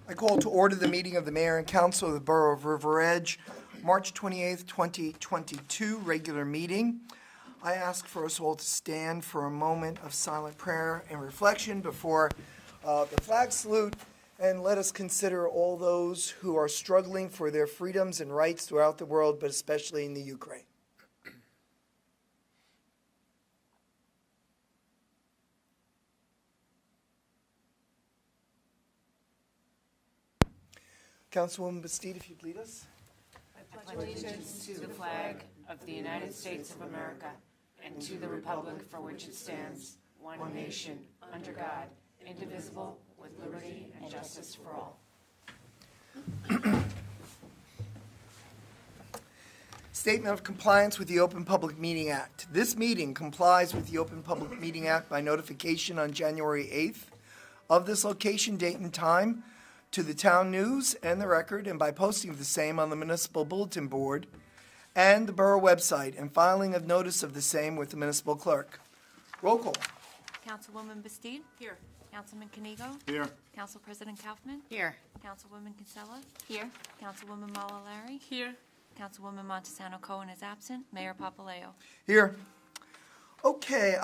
I call to order the meeting of the Mayor and Council of the Borough of River Edge, March 28th, 2022, regular meeting. I ask for us all to stand for a moment of silent prayer and reflection before the flag salute, and let us consider all those who are struggling for their freedoms and rights throughout the world, but especially in the Ukraine. Councilwoman Bastide, if you'd lead us. I pledge allegiance to the flag of the United States of America and to the republic for which it stands, one nation, under God, indivisible, with liberty and justice for all. Statement of compliance with the Open Public Meeting Act. This meeting complies with the Open Public Meeting Act by notification on January 8th of this location, date, and time to the town news and the record, and by posting of the same on the municipal bulletin board and the borough website, and filing of notice of the same with the municipal clerk. Roll call. Councilwoman Bastide? Here. Councilman Canigo? Here. Council President Kaufman? Here. Councilwoman Kinsella? Here. Councilwoman Malalari? Here. Councilwoman Montesano Cohen is absent. Mayor Papaleo? Here. Okay,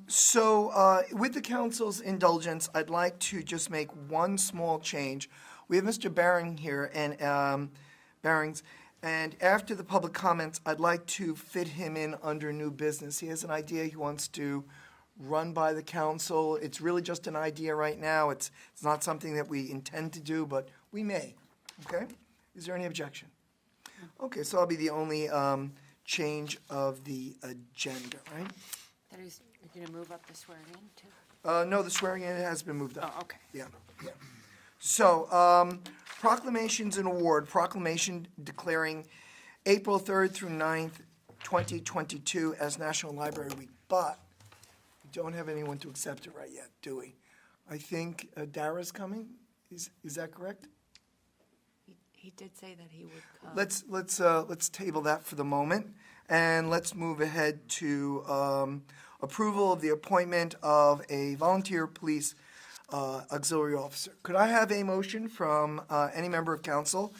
so with the council's indulgence, I'd like to just make one small change. We have Mr. Baring here, and Barings, and after the public comments, I'd like to fit him in under new business. He has an idea he wants to run by the council. It's really just an idea right now. It's not something that we intend to do, but we may. Okay? Is there any objection? Okay, so I'll be the only change of the agenda, right? That is, you're going to move up the swearing in, too? No, the swearing in has been moved up. Oh, okay. Yeah. So, proclamations and award. Proclamation declaring April 3rd through 9th, 2022 as National Library Week. But we don't have anyone to accept it right yet, do we? I think Dara's coming. Is that correct? He did say that he would come. Let's table that for the moment, and let's move ahead to approval of the appointment of a volunteer police auxiliary officer. Could I have a motion from any member of council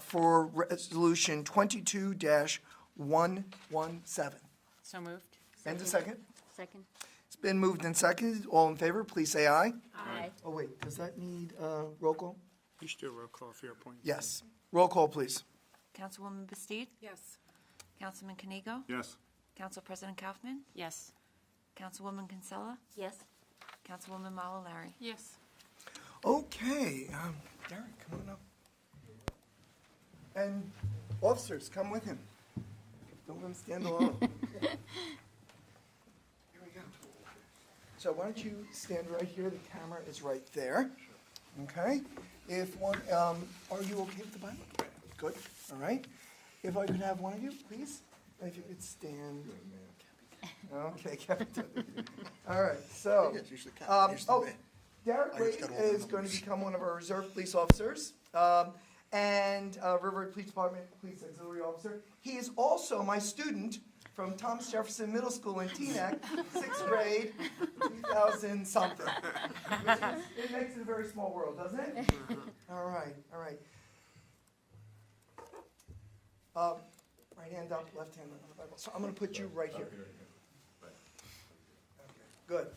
for resolution 22-117? So moved. And a second? Second. It's been moved and seconded. All in favor, please say aye. Aye. Oh, wait, does that need roll call? You should do a roll call for your appointment. Yes. Roll call, please. Councilwoman Bastide? Yes. Councilman Canigo? Yes. Council President Kaufman? Yes. Councilwoman Kinsella? Yes. Councilwoman Malalari? Yes. Okay, Derek, come on up. And officers, come with him. Don't let him stand alone. Here we go. So why don't you stand right here? The camera is right there. Okay. If one, are you okay with the Bible? Good. All right. If I could have one of you, please. If you could stand. Okay, Kevin. All right. So, Derek Wade is going to become one of our reserve police officers, and River Police Department Police Auxiliary Officer. He is also my student from Thomas Jefferson Middle School in Teaneck, 6th grade, 2000 something. It makes it a very small world, doesn't it? All right. Right hand up, left hand on the Bible. So I'm going to put you right here. Good.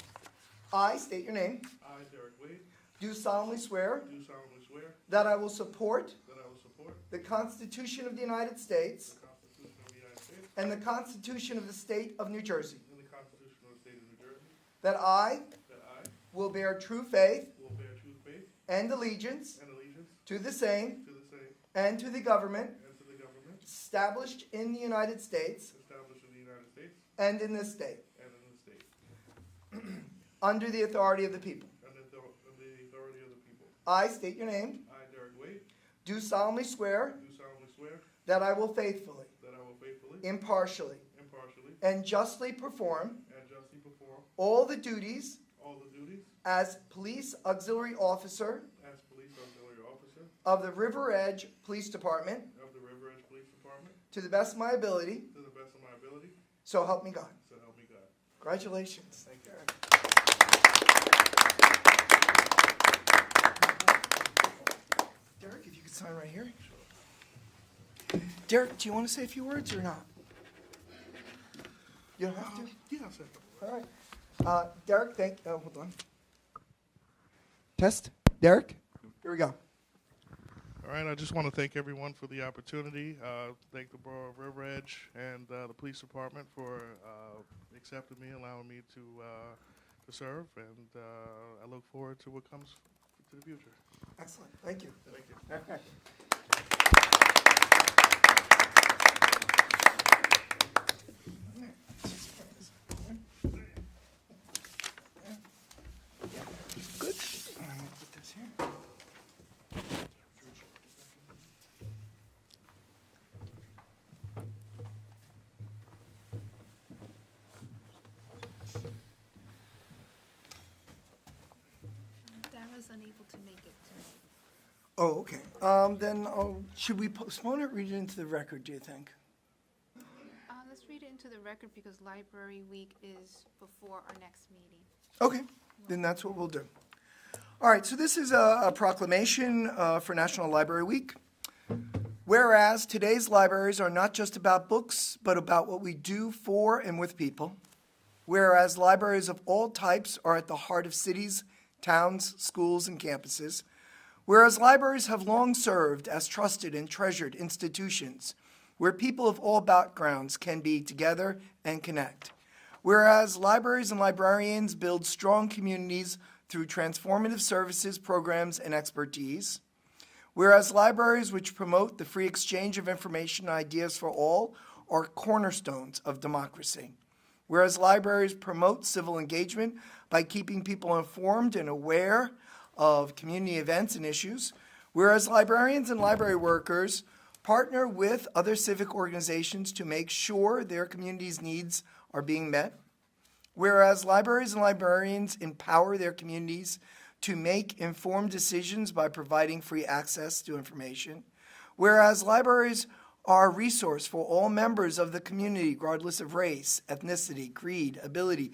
I state your name. I, Derek Wade, Do solemnly swear do solemnly swear that I will support that I will support the Constitution of the United States the Constitution of the United States and the Constitution of the State of New Jersey. and the Constitution of the State of New Jersey, That I that I will bear true faith will bear true faith and allegiance and allegiance to the same to the same and to the government and to the government established in the United States established in the United States and in this state, and in the state, under the authority of the people. and the authority of the people. I state your name. I, Derek Wade, Do solemnly swear do solemnly swear that I will faithfully, that I will faithfully, impartially, impartially, and justly perform and justly perform all the duties all the duties as Police Auxiliary Officer as Police Auxiliary Officer of the River Edge Police Department of the River Edge Police Department to the best of my ability, to the best of my ability, so help me God. so help me God. Congratulations. Thank you. sign right here. Derek, do you want to say a few words or not? You don't have to? Yeah, I'll say it. All right. Derek, hold on. Test. Derek? Here we go. All right, I just want to thank everyone for the opportunity. Thank the Borough of River Edge and the police department for accepting me, allowing me to serve, and I look forward to what comes to the future. Excellent. Thank you. Thank you. Okay. Good. I'm gonna put this here. Dara's unable to make it tonight. Oh, okay. Then, should we postpone it, read it into the record, do you think? Let's read it into the record because Library Week is before our next meeting. Okay, then that's what we'll do. All right, so this is a proclamation for National Library Week. Whereas today's libraries are not just about books, but about what we do for and with people. Whereas libraries of all types are at the heart of cities, towns, schools, and campuses. Whereas libraries have long served as trusted and treasured institutions where people of all backgrounds can be together and connect. Whereas libraries and librarians build strong communities through transformative services, programs, and expertise. Whereas libraries which promote the free exchange of information and ideas for all are cornerstones of democracy. Whereas libraries promote civil engagement by keeping people informed and aware of community events and issues. Whereas librarians and library workers partner with other civic organizations to make sure their community's needs are being met. Whereas libraries and librarians empower their communities to make informed decisions by providing free access to information. Whereas libraries are a resource for all members of the community, regardless of race, ethnicity, creed, ability,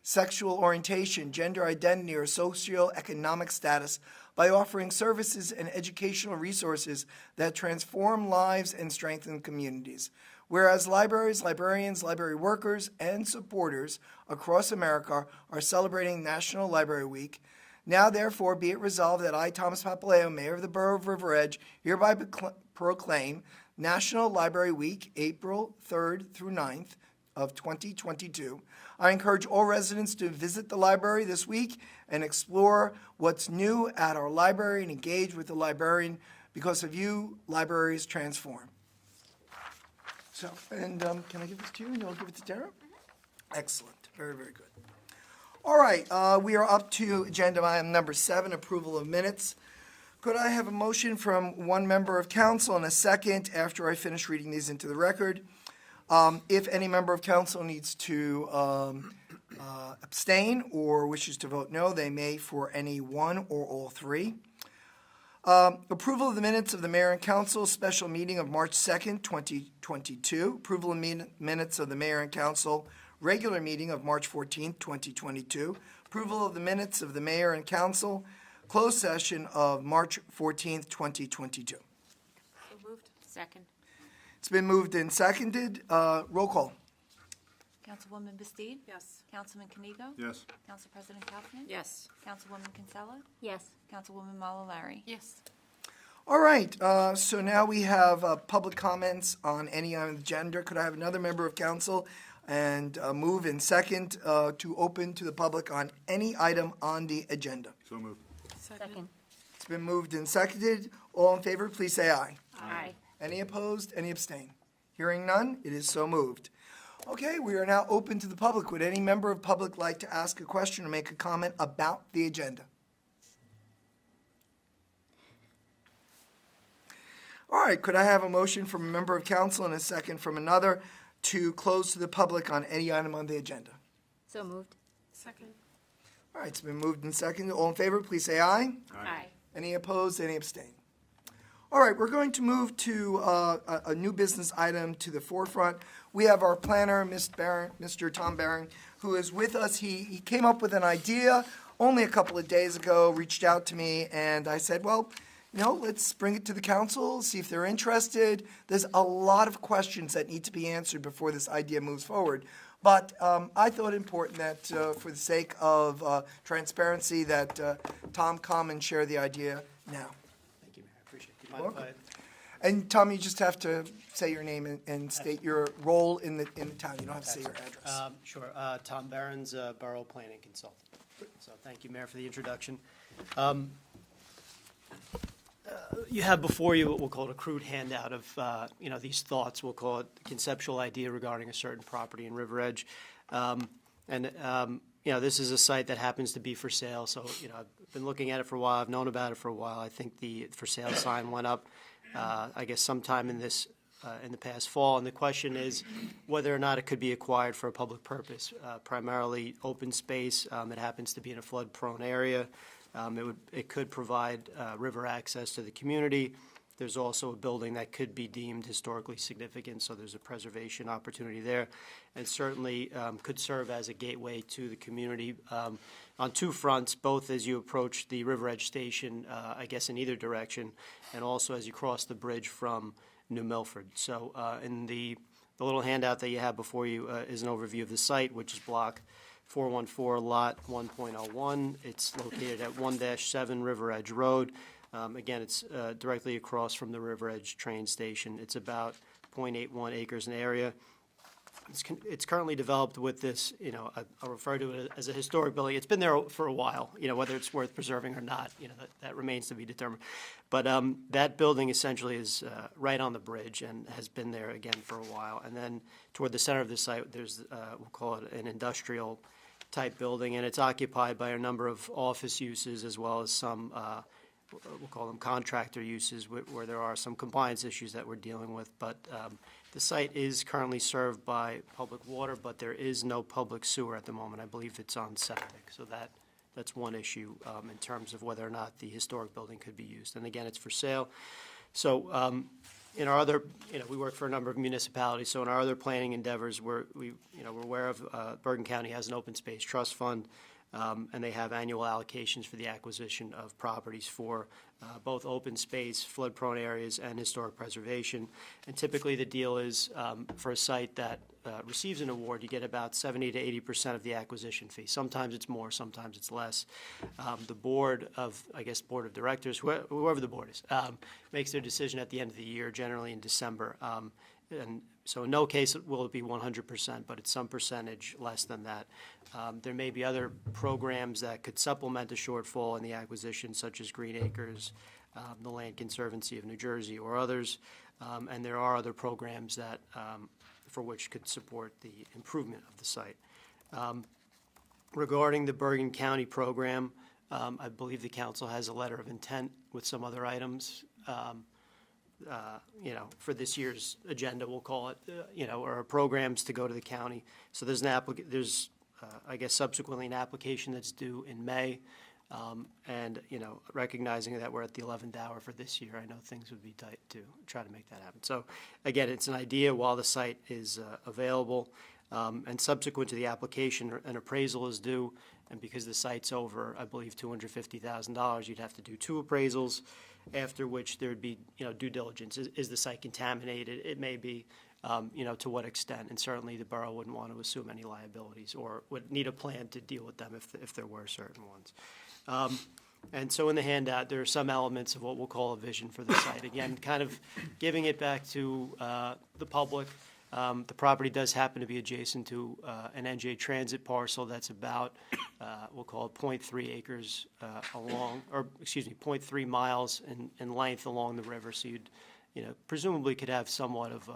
sexual orientation, gender identity, or socioeconomic status, by offering services and educational resources that transform lives and strengthen communities. Whereas libraries, librarians, library workers, and supporters across America are celebrating National Library Week, now therefore be it resolved that I, Thomas Papaleo, Mayor of the Borough of River Edge, hereby proclaim National Library Week, April 3rd through 9th of 2022. I encourage all residents to visit the library this week and explore what's new at our library and engage with the librarian. Because of you, libraries transform. So, and can I give this to you and you'll give it to Tara? Excellent. Very, very good. All right, we are up to agenda item number 7, approval of minutes. Could I have a motion from one member of council and a second after I finish reading these into the record? If any member of council needs to abstain or wishes to vote no, they may for any one or all three. Approval of the minutes of the mayor and council special meeting of March 2nd, 2022. Approval of minutes of the mayor and council regular meeting of March 14th, 2022. Approval of the minutes of the mayor and council closed session of March 14th, 2022. So moved. Second. It's been moved and seconded. Roll call. Councilwoman Bastide? Yes. Councilman Canigo? Yes. Council President Kaufman? Yes. Councilwoman Kinsella? Yes. Councilwoman Malalari? Yes. All right, so now we have public comments on any item of the agenda. Could I have another member of council and move in second to open to the public on any item on the agenda? So moved. Second. It's been moved and seconded. All in favor, please say aye. Aye. Any opposed? Any abstain? Hearing none, it is so moved. Okay, we are now open to the public. Would any member of public like to ask a question or make a comment about the agenda? All right, could I have a motion from a member of council and a second from another to close to the public on any item on the agenda? So moved. Second. All right, it's been moved and seconded. All in favor, please say aye. Aye. Any opposed, any abstain? All right, we're going to move to a new business item to the forefront. We have our planner, Mr. Tom Barron, who is with us. He came up with an idea only a couple of days ago, reached out to me, and I said, well, let's bring it to the council, see if they're interested. There's a lot of questions that need to be answered before this idea moves forward. But I thought it important that, for the sake of transparency, that Tom come and share the idea now. Thank you, Mayor. I appreciate it. Do you mind if I- And Tom, you just have to say your name and state your role in the town. You don't have to say your address. Sure. Tom Behrens, Borough Planning Consultant. So thank you, Mayor, for the introduction. You have before you what we'll call it a crude handout of, these thoughts. We'll call it the conceptual idea regarding a certain property in River Edge. This is a site that happens to be for sale. So, I've been looking at it for a while. I've known about it for a while. I think the for sale sign went up, I guess, sometime in the past fall. And the question is whether or not it could be acquired for a public purpose, primarily open space. It happens to be in a flood-prone area. It could provide river access to the community. There's also a building that could be deemed historically significant, so there's a preservation opportunity there, and certainly could serve as a gateway to the community on two fronts, both as you approach the River Edge Station, I guess in either direction, and also as you cross the bridge from New Milford. So in the little handout that you have before you is an overview of the site, which is block 414, lot 1.01. It's located at 1-7 River Edge Road. Again, it's directly across from the River Edge train station. It's about 0.81 acres in area. It's currently developed with this, I'll refer to it as a historic building. It's been there for a while, whether it's worth preserving or not, that remains to be determined. But that building essentially is right on the bridge and has been there again for a while. And then toward the center of the site, there's, we'll call it an industrial type building, and it's occupied by a number of office uses as well as some, we'll call them contractor uses, where there are some compliance issues that we're dealing with. But the site is currently served by public water, but there is no public sewer at the moment. I believe it's on septic, so that's one issue in terms of whether or not the historic building could be used. And again, it's for sale. So in our other, we work for a number of municipalities, so in our other planning endeavors, we're aware of Bergen County has an open space trust fund, and they have annual allocations for the acquisition of properties for both open space, flood-prone areas, and historic preservation. And typically the deal is for a site that receives an award, you get about 70 to 80% of the acquisition fee. Sometimes it's more, sometimes it's less. The board of directors, whoever the board is, makes their decision at the end of the year, generally in December. And so in no case will it be 100%, but it's some percentage less than that. There may be other programs that could supplement a shortfall in the acquisition, such as Green Acres, the Land Conservancy of New Jersey, or others. And there are other programs that for which could support the improvement of the site. Regarding the Bergen County program, I believe the council has a letter of intent with some other items. For this year's agenda, we'll call it, or programs to go to the county. So there's subsequently an application that's due in May. And, recognizing that we're at the 11th hour for this year, I know things would be tight to try to make that happen. So again, it's an idea while the site is available. And subsequent to the application, an appraisal is due. And because the site's over, I believe, $250,000, you'd have to do 2 appraisals, after which there'd be, due diligence. Is the site contaminated? It may be, to what extent. And certainly the borough wouldn't want to assume any liabilities or would need a plan to deal with them if there were certain ones. And so in the handout, there are some elements of what we'll call a vision for the site. Again, kind of giving it back to the public. The property does happen to be adjacent to an NJ Transit parcel that's about, we'll call it 0.3 acres 0.3 miles in length along the river. So you'd, presumably could have somewhat of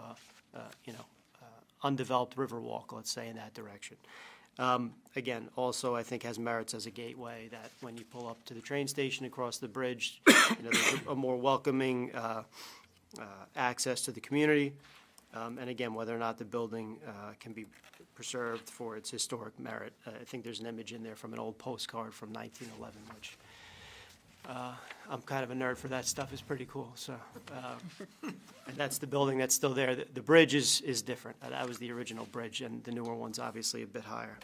undeveloped river walk, let's say, in that direction. Again, also I think has merits as a gateway that when you pull up to the train station across the bridge, there's a more welcoming access to the community. And again, whether or not the building can be preserved for its historic merit. I think there's an image in there from an old postcard from 1911, which I'm kind of a nerd for that stuff. It's pretty cool. So, and that's the building that's still there. The bridge is different. That was the original bridge, and the newer one's obviously a bit higher.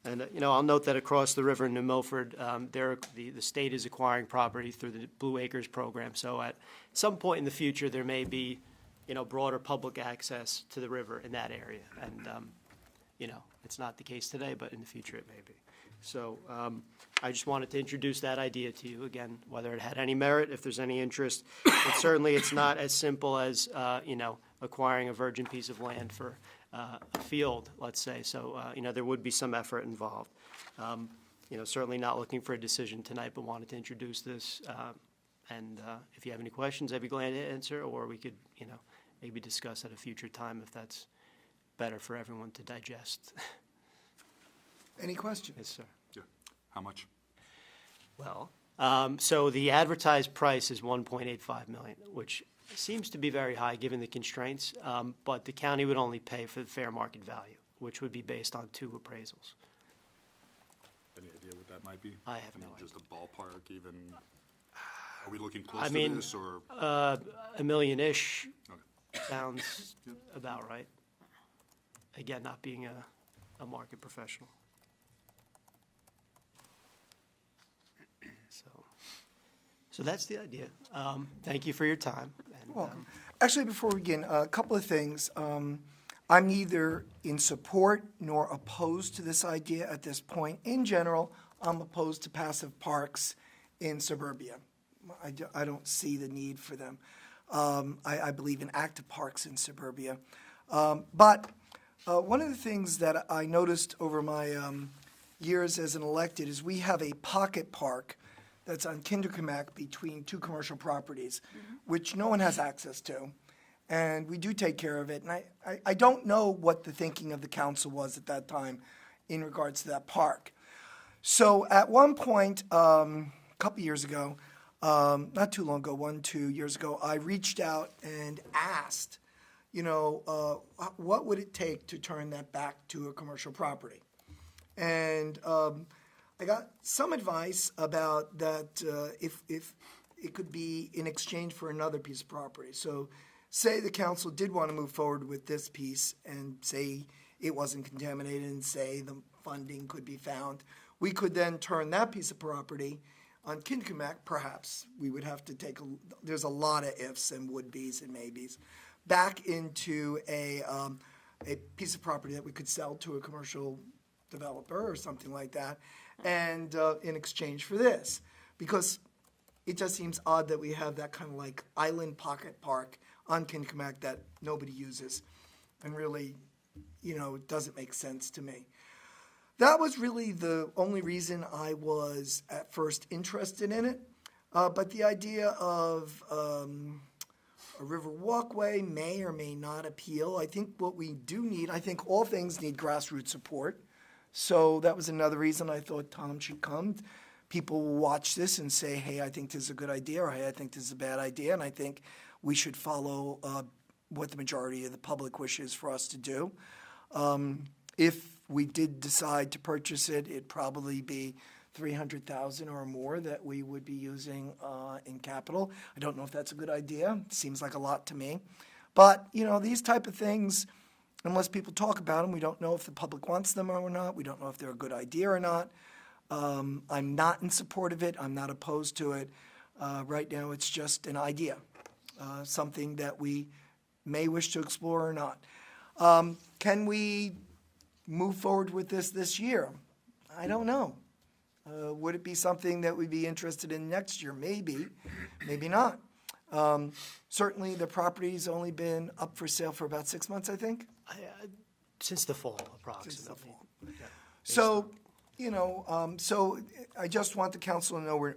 And, I'll note that across the river in New Milford, the state is acquiring property through the Blue Acres program. So at some point in the future, there may be, broader public access to the river in that area. And, it's not the case today, but in the future it may be. So I just wanted to introduce that idea to you, again, whether it had any merit, if there's any interest. But certainly it's not as simple as, acquiring a virgin piece of land for a field, let's say. So, there would be some effort involved. Certainly not looking for a decision tonight, but wanted to introduce this. And if you have any questions, I'd be glad to answer, or we could, maybe discuss at a future time if that's better for everyone to digest. Any questions? Yes, sir. Yeah. How much? Well, so the advertised price is $1.85 million, which seems to be very high given the constraints, but the county would only pay for the fair market value, which would be based on 2 appraisals. Any idea what that might be? I have no Just a ballpark even? Are we looking close I to mean, this or? $1 million-ish Okay. sounds about right. Again, not being a market professional. So that's the idea. Thank you for your time. And, Welcome. Actually, before we begin, a couple of things. I'm neither in support nor opposed to this idea at this point. In general, I'm opposed to passive parks in suburbia. I don't see the need for them. I believe in active parks in suburbia. But one of the things that I noticed over my years as an elected is we have a pocket park that's on Camach between 2 commercial properties, which no one has access to. And we do take care of it. And I don't know what the thinking of the council was at that time in regards to that park. So at one point, a couple years ago, not too long ago, 1-2 years ago, I reached out and asked, what would it take to turn that back to a commercial property? And I got some advice about that if it could be in exchange for another piece of property. So say the council did want to move forward with this piece and say it wasn't contaminated and say the funding could be found, we could then turn that piece of property on Camach, perhaps. We would have to there's a lot of ifs and would-bes and maybes, back into a piece of property that we could sell to a commercial developer or something like that, and in exchange for this. Because it just seems odd that we have that kind of like island pocket park on Camach that nobody uses. And really, it doesn't make sense to me. That was really the only reason I was at first interested in it. But the idea of a river walkway may or may not appeal. I think what we do need, I think all things need grassroots support. So that was another reason I thought Tom should come. People will watch this and say, hey, I think this is a good idea, or hey, I think this is a bad idea, and I think we should follow what the majority of the public wishes for us to do. If we did decide to purchase it, it'd probably be $300,000 or more that we would be using in capital. I don't know if that's a good idea. It seems like a lot to me. But, these type of things, unless people talk about them, we don't know if the public wants them or not. We don't know if they're a good idea or not. I'm not in support of it. I'm not opposed to it. Right now, it's just an idea, something that we may wish to explore or not. Can we move forward with this year? I don't know. Would it be something that we'd be interested in next year? Maybe, maybe not. Certainly, the property's only been up for sale for about 6 months, I think. Since the fall, approximately. Since the fall. Yeah. So, so I just want the council to know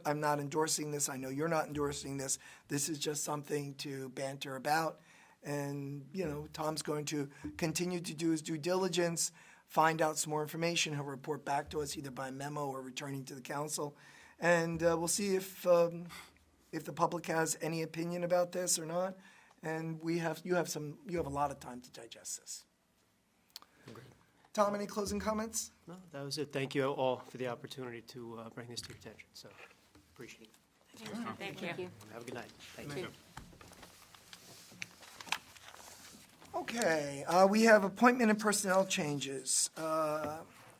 I'm not endorsing this. I know you're not endorsing this. This is just something to banter about. And, Tom's going to continue to do his due diligence, find out some more information. He'll report back to us either by memo or returning to the council. And we'll see if the public has any opinion about this or not. And you have a lot of time to digest this. Tom, any closing comments? No, that was it. Thank you all for the opportunity to bring this to your attention. So, appreciate it. Thank you. Have a good night. Thank you. Okay, we have appointment and personnel changes.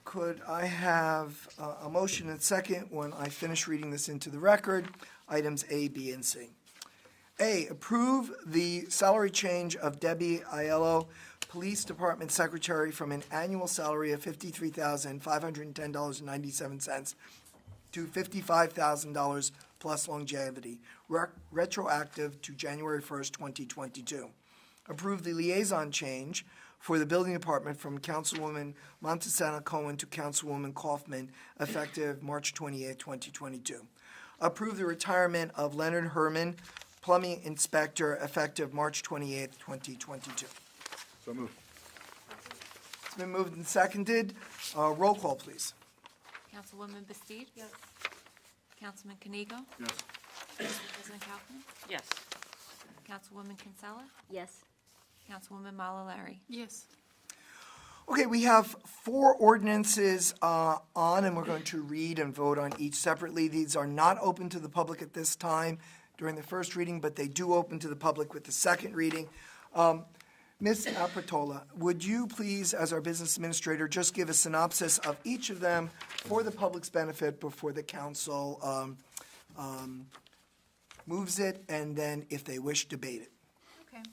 Could I have a motion and second when I finish reading this into the record? Items A, B, and C. A, approve the salary change of Debbie Aiello, Police Department Secretary, from an annual salary of $53,510.97 to $55,000 plus longevity, retroactive to January 1st, 2022. Approve the liaison change for the Building Department from Councilwoman Montesano Cohen to Councilwoman Kaufman, effective March 28, 2022. Approve the retirement of Leonard Herman, Plumbing Inspector, effective March 28, 2022. So moved. It's been moved and seconded. Roll call, please. Councilwoman Bastoud? Yes. Councilman Kanigo? Yes. President Kaufman? Yes. Councilwoman Kinsella? Yes. Councilwoman Malalari? Yes. Okay, we have 4 ordinances on, and we're going to read and vote on each separately. These are not open to the public at this time during the first reading, but they do open to the public with the second reading. Ms. Apertola, would you please, as our business administrator, just give a synopsis of each of them for the public's benefit before the council moves it, and then, if they wish, debate it. Okay.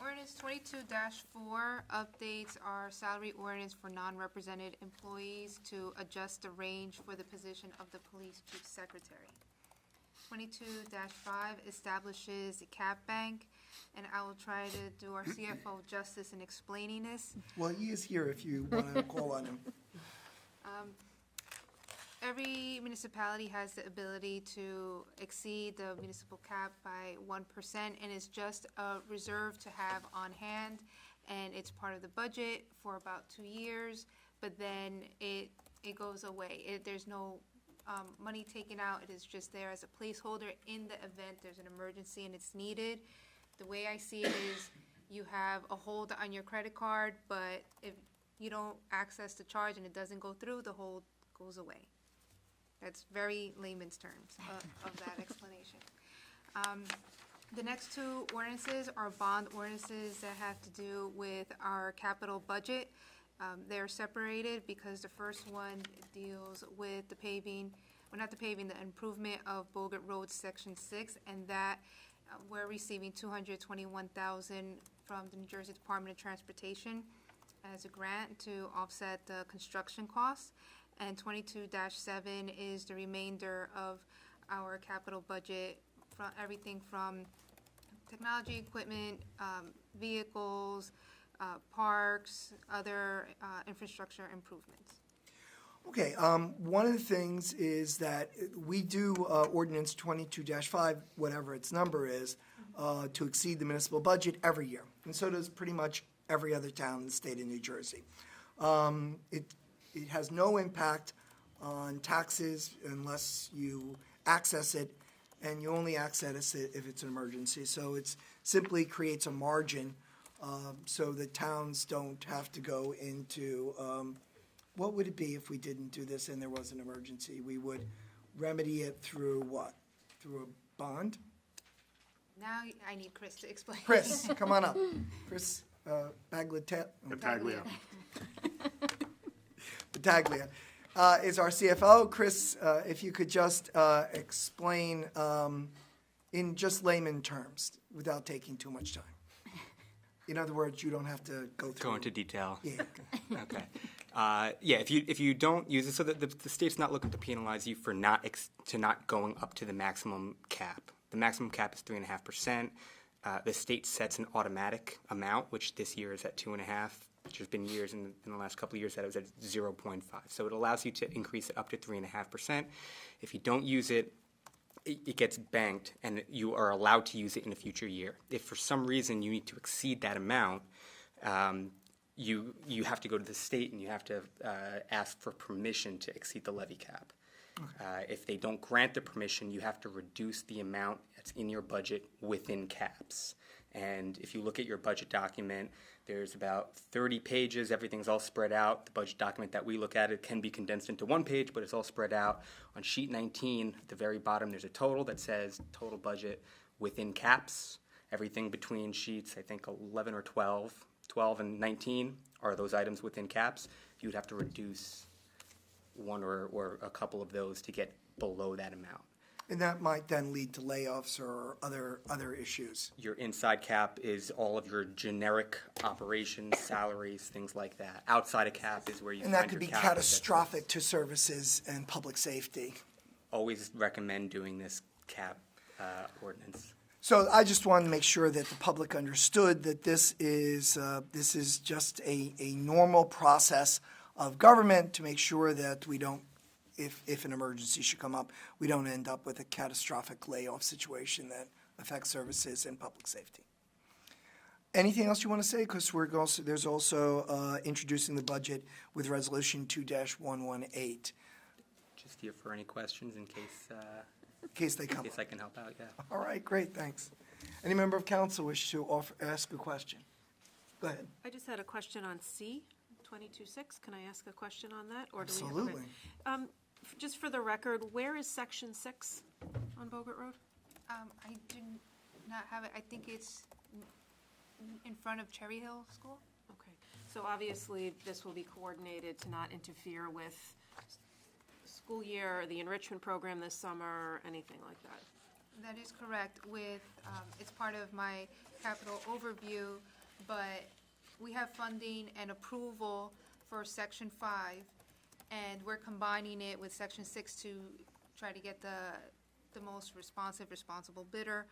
Ordinance 22-4 updates our salary ordinance for non-represented employees to adjust the range for the position of the police chief secretary. 22-5 establishes a cap bank, and I will try to do our CFO justice in explaining this. Well, he is here if you want to call on him. Every municipality has the ability to exceed the municipal cap by 1%, and it's just a reserve to have on hand, and it's part of the budget for about 2 years, but then it goes away. There's no money taken out. It is just there as a placeholder in the event there's an emergency and it's needed. The way I see it is you have a hold on your credit card, but if you don't access the charge and it doesn't go through, the hold goes away. That's very layman's terms of that explanation. The next 2 ordinances are bond ordinances that have to do with our capital budget. They're separated because the first one deals with the paving, well, not the paving, the improvement of Bogart Road Section 6, and that we're receiving $221,000 from the New Jersey Department of Transportation as a grant to offset the construction costs. And 22-7 is the remainder of our capital budget, from everything from technology equipment, vehicles, parks, other infrastructure improvements. Okay, one of the things is that we do ordinance 22-5, whatever its number is, to exceed the municipal budget every year. And so does pretty much every other town in the state of New Jersey. It has no impact on taxes unless you access it, and you only access it if it's an emergency. So it simply creates a margin so the towns don't have to go into, what would it be if we didn't do this and there was an emergency? We would remedy it through what? Through a bond? Now I need Chris to explain. Chris, come on up. Chris Battaglia is our CFO. Chris, if you could just explain in just layman terms without taking too much time. In other words, you don't have to go through. Go into detail. Yeah. Okay. Yeah, if you don't use it, so the state's not looking to penalize you for not going up to the maximum cap. The maximum cap is 3.5%. The state sets an automatic amount, which this year is at 2.5%. Which has been years in the last couple of years that it was at 0.5. So it allows you to increase it up to 3.5%. If you don't use it, it gets banked, and you are allowed to use it in a future year. If for some reason you need to exceed that amount, you have to go to the state and you have to ask for permission to exceed the levy cap. Okay. If they don't grant the permission, you have to reduce the amount that's in your budget within caps. And if you look at your budget document, there's about 30 pages. Everything's all spread out. The budget document that we look at, it can be condensed into one page, but it's all spread out. On sheet 19, at the very bottom, there's a total that says total budget within caps. Everything between sheets, I think 11 or 12 and 19 are those items within caps. You would have to reduce one or a couple of those to get below that amount. And that might then lead to layoffs or other issues. Your inside cap is all of your generic operations, salaries, things like that. Outside of cap is where you And find that could your be cap catastrophic to services and public safety. Always recommend doing this cap ordinance. So I just wanted to make sure that the public understood that this is just a normal process of government to make sure that we don't, if an emergency should come up, we don't end up with a catastrophic layoff situation that affects services and public safety. Anything else you want to say? Because there's also introducing the budget with Resolution 2-118, Just here for any questions in case in case they come I up. can help out, yeah. All right, great, thanks. Any member of council wish to ask a question? Go ahead. I just had a question on C, 22.6. Can I ask a question on that? Or do we have- Absolutely. okay. Just for the record, where is Section 6 on Bogart Road? I do not have it. I think it's in front of Cherry Hill School. Okay, so obviously this will be coordinated to not interfere with school year, the enrichment program this summer, anything like that. That is correct with, it's part of my capital overview, but we have funding and approval for Section 5, and we're combining it with Section 6 to try to get the most responsible bidder.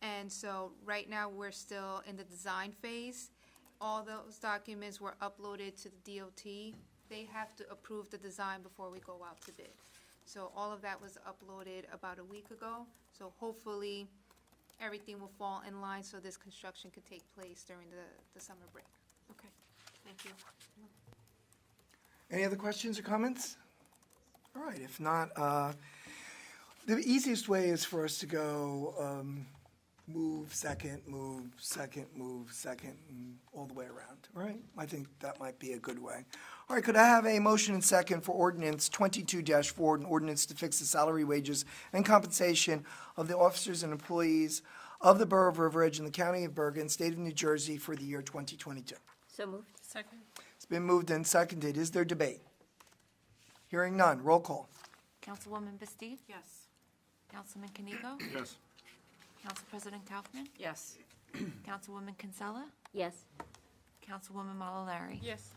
And so right now, we're still in the design phase. All those documents were uploaded to the DOT. They have to approve the design before we go out to bid. So all of that was uploaded about a week ago. So hopefully, everything will fall in line so this construction could take place during the summer break. Okay, thank you. Any other questions or comments? All right, if not, the easiest way is for us to go move, second, and all the way around, all right? I think that might be a good way. All right, could I have a motion and second for Ordinance 22-4, an ordinance to fix the salary, wages, and compensation of the officers and employees of the Borough of River Edge in the County of Bergen, State of New Jersey for the year 2022? So moved. Second. It's been moved and seconded. Is there debate? Hearing none. Roll call. Councilwoman Bastide? Yes. Councilman Canigo? Yes. Council President Kaufman? Yes. Councilwoman Kinsella? Yes. Councilwoman Malalari? Yes.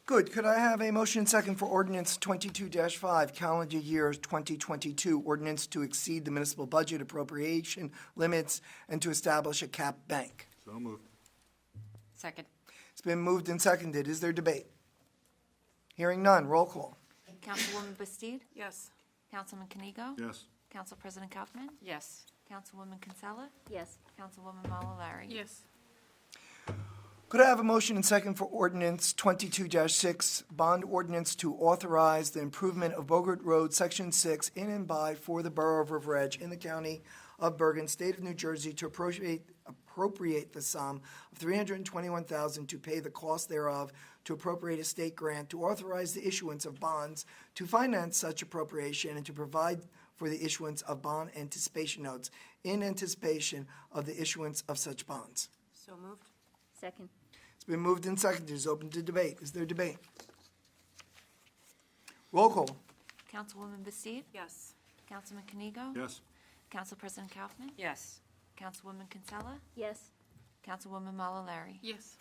Good. Could I have a motion and second for Ordinance 22-5, calendar year 2022, ordinance to exceed the municipal budget appropriation limits and to establish a cap bank? So moved. Second. It's been moved and seconded. Is there debate? Hearing none. Roll call. Councilwoman Bastide? Yes. Councilman Canigo? Yes. Council President Kaufman? Yes. Councilwoman Kinsella? Yes. Councilwoman Malalari? Yes. Could I have a motion and second for Ordinance 22-6, bond ordinance to authorize the improvement of Bogart Road, Section 6, in and by for the Borough of River Edge in the County of Bergen, State of New Jersey, to appropriate the sum of $321,000 to pay the cost thereof, to appropriate a state grant, to authorize the issuance of bonds to finance such appropriation, and to provide for the issuance of bond anticipation notes in anticipation of the issuance of such bonds. So moved. Second. It's been moved and seconded. It's open to debate. Is there debate? Roll call. Councilwoman Bastide? Yes. Councilman Canigo? Yes. Council President Kaufman? Yes. Councilwoman Kinsella? Yes. Councilwoman Malalari? Yes.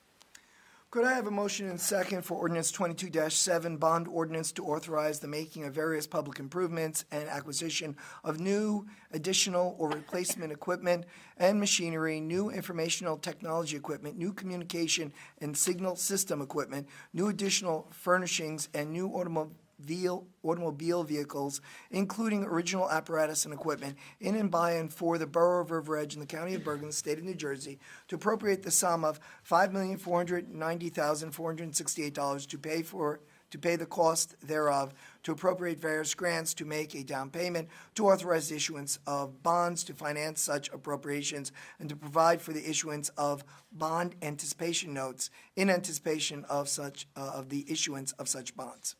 Could I have a motion and second for Ordinance 22-7, bond ordinance to authorize the making of various public improvements and acquisition of new, additional, or replacement equipment and machinery, new informational technology equipment, new communication and signal system equipment, new additional furnishings, and new automobile vehicles, including original apparatus and equipment, in and by and for the Borough of River Edge in the County of Bergen, the State of New Jersey, to appropriate the sum of $5,490,468 to pay the cost thereof, to appropriate various grants, to make a down payment, to authorize the issuance of bonds to finance such appropriations, and to provide for the issuance of bond anticipation notes in anticipation of such of the issuance of such bonds.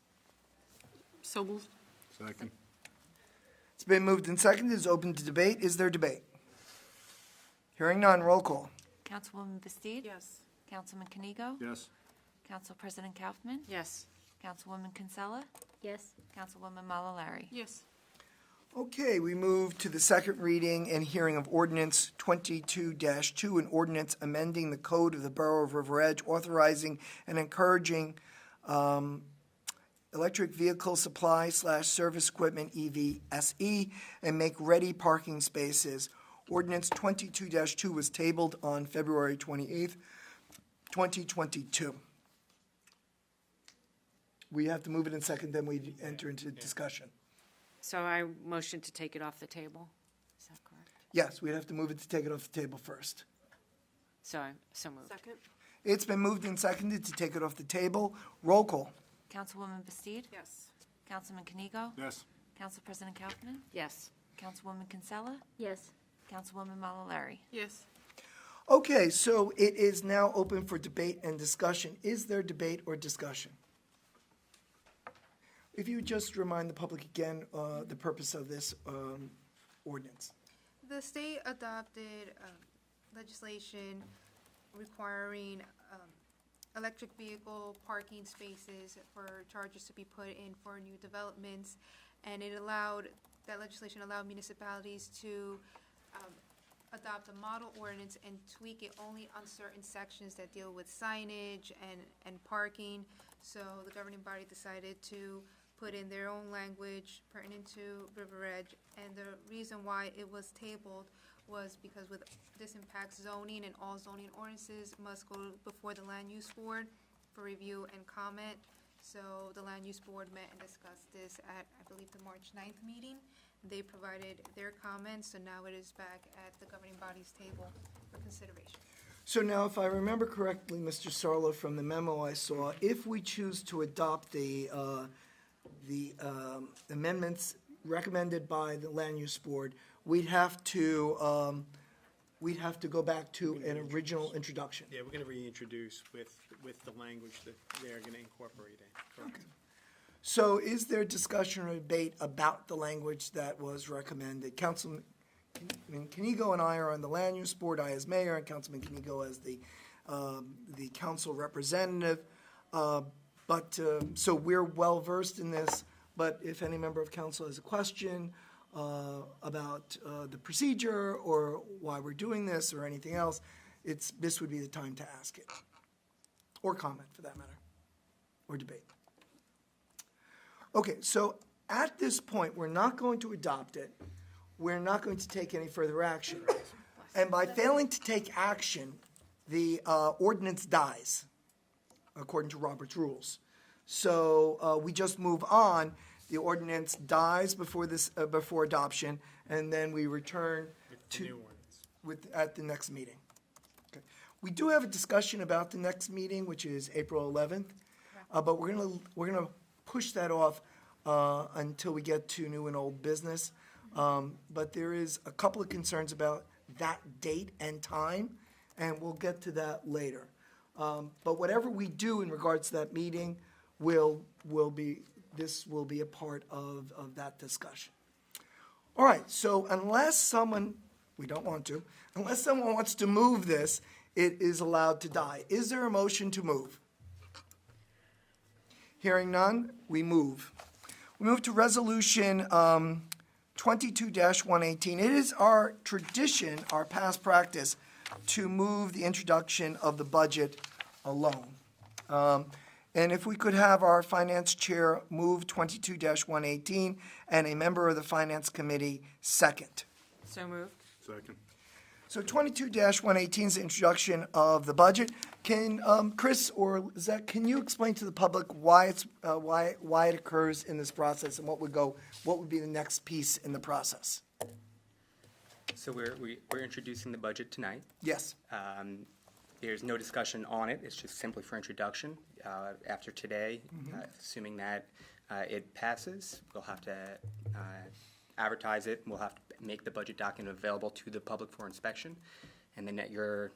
So moved. Second. It's been moved and seconded. It's open to debate. Is there debate? Hearing none. Roll call. Councilwoman Bastide? Yes. Councilman Canigo? Yes. Council President Kaufman? Yes. Councilwoman Kinsella. Yes. Councilwoman Malalari. Yes. Okay, we move to the second reading and hearing of Ordinance 22-2, an ordinance amending the code of the Borough of River Edge, authorizing and encouraging electric vehicle supply/service equipment, Evse, and make-ready parking spaces. Ordinance 22-2 was tabled on February 28th, 2022. We have to move it in second, then we enter into discussion. So I motion to take it off the table. Is that correct? Yes, we'd have to move it to take it off the table first. So moved. Second? It's been moved and seconded to take it off the table. Roll call. Councilwoman Bastoud. Yes. Councilman Kanigo. Yes. Council President Kaufman. Yes. Councilwoman Kinsella. Yes. Councilwoman Malalari. Yes. Okay, so it is now open for debate and discussion. Is there debate or discussion? If you would just remind the public again the purpose of this ordinance. The state adopted legislation requiring electric vehicle parking spaces for chargers to be put in for new developments, and that legislation allowed municipalities to adopt a model ordinance and tweak it only on certain sections that deal with signage and parking. So the governing body decided to put in their own language pertinent to River Edge, and the reason why it was tabled was because this impacts zoning, and all zoning ordinances must go before the land use board for review and comment. So the land use board met and discussed this at, I believe, the March 9th meeting. They provided their comments, so now it is back at the governing body's table for consideration. So now, if I remember correctly, Mr. Sarlo, from the memo I saw, if we choose to adopt the amendments recommended by the land use board, we'd have to go back to an original introduction. Yeah, we're going to reintroduce with the language that they're going to incorporate in. Correct. So is there discussion or debate about the language that was recommended? Councilman Kanigo and I are on the land use board, I as mayor, and Councilman Kanigo as the council representative. So we're well-versed in this, but if any member of council has a question about the procedure or why we're doing this or anything else, this would be the time to ask it, or comment for that matter, or debate. Okay, so at this point, we're not going to adopt it. We're not going to take any further action. And by failing to take action, the ordinance dies, according to Robert's rules. So we just move on. The ordinance dies before adoption, and then we return to New ordinance. at the next meeting. Okay. We do have a discussion about the next meeting, which is April 11th, but we're gonna push that off until we get to new and old business. But there is a couple of concerns about that date and time, and we'll get to that later. But whatever we do in regards to that meeting will be a part of that discussion. All right, so unless someone wants to move this, it is allowed to die. Is there a motion to move? Hearing none, we move. We move to resolution 22-118. It is our tradition, our past practice, to move the introduction of the budget alone. And if we could have our finance chair move 22-118 and a member of the finance committee second. So moved. Second. So 22-118 is the introduction of the budget. Can Chris or Zach, can you explain to the public why it occurs in this process and what would be the next piece in the process? So we're introducing the budget tonight. Yes. There's no discussion on it. It's just simply for introduction. After today, assuming that it passes, we'll have to advertise it. We'll have to make the budget document available to the public for inspection. And then at your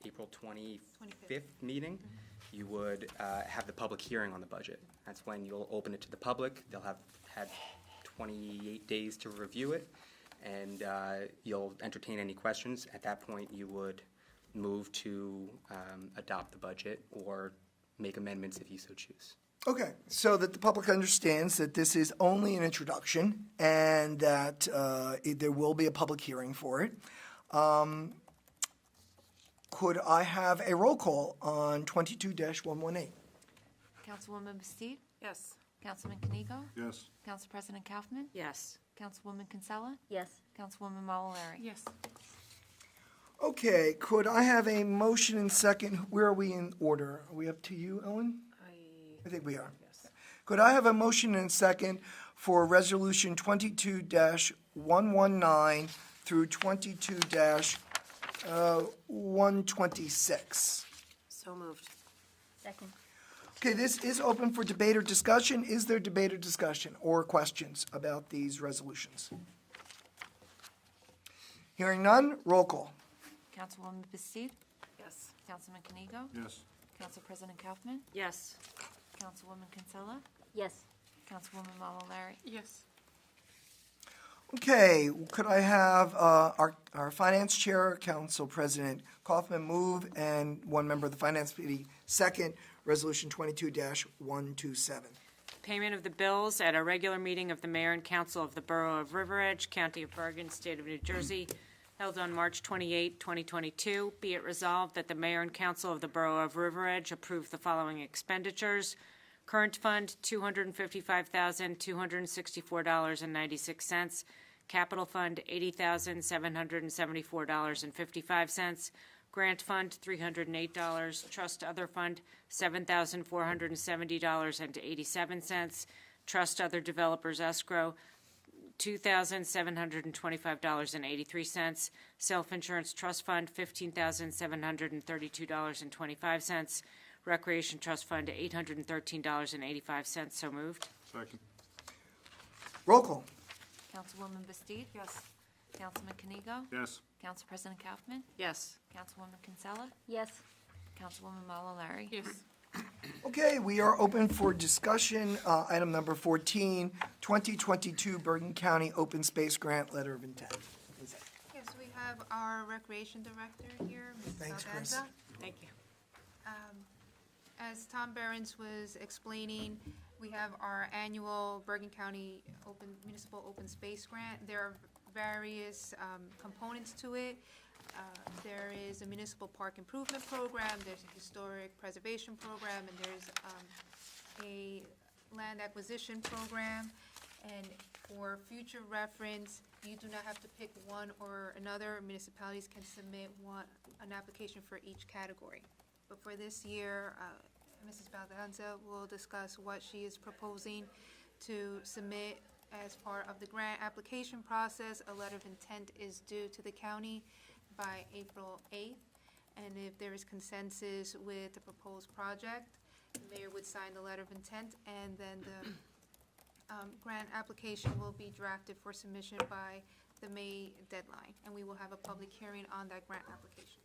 April 25th meeting, you would have the public hearing on the budget. That's when you'll open it to the public. They'll have had 28 days to review it, and you'll entertain any questions. At that point, you would move to adopt the budget or make amendments if you so choose. Okay, so that the public understands that this is only an introduction and that there will be a public hearing for it. Could I have a roll call on 22-118? Councilwoman Bastidt? Yes. Councilman Kanigo? Yes. Council President Kaufman? Yes. Councilwoman Kinsella? Yes. Councilwoman Mawalari? Yes. Okay, could I have a motion and second? Where are we in order? Are we up to you, Ellen? I think we are. Yes. Could I have a motion and second for Resolution 22-119 through 22-126? So moved. Second. Okay, this is open for debate or discussion. Is there debate or discussion or questions about these resolutions? Hearing none, roll call. Councilwoman Bastidt? Yes. Councilman Kanigo? Yes. Council President Kaufman? Yes. Councilwoman Kinsella? Yes. Councilwoman Mawalari? Yes. Okay, could I have our finance chair, Council President Kaufman, move, and one member of the Finance Committee second, Resolution 22-127. Payment of the bills at a regular meeting of the Mayor and Council of the Borough of River Edge, County of Bergen, State of New Jersey, held on March 28, 2022. Be it resolved that the Mayor and Council of the Borough of River Edge approve the following expenditures. Current fund, $255,264.96. Capital fund, $80,774.55. Grant fund, $308. Trust other fund, $7,470.87. Trust other developers escrow, $2,725.83. Self-insurance trust fund, $15,732.25. Recreation trust fund, $813.85. So moved. Second. Roll call. Councilwoman Bastidt? Yes. Councilman Kanigo? Yes. Council President Kaufman? Yes. Councilwoman Kinsella? Yes. Councilwoman Mawalari? Yes. Okay, we are open for discussion. Item number 14, 2022 Bergen County Open Space Grant Letter of Intent. Yes, we have our Recreation Director here, Mrs. Thanks, Chris. Aldanza. Thank you. As Tom Behrens was explaining, we have our annual Bergen County Municipal Open Space Grant. There are various components to it. There is a municipal park improvement program, there's a historic preservation program, and there's a land acquisition program. And for future reference, you do not have to pick one or another. Municipalities can submit an application for each category. But for this year, Mrs. Baldanza will discuss what she is proposing to submit as part of the grant application process. A letter of intent is due to the county by April 8th. And if there is consensus with the proposed project, the mayor would sign the letter of intent, and then the grant application will be drafted for submission by the May deadline. And we will have a public hearing on that grant application.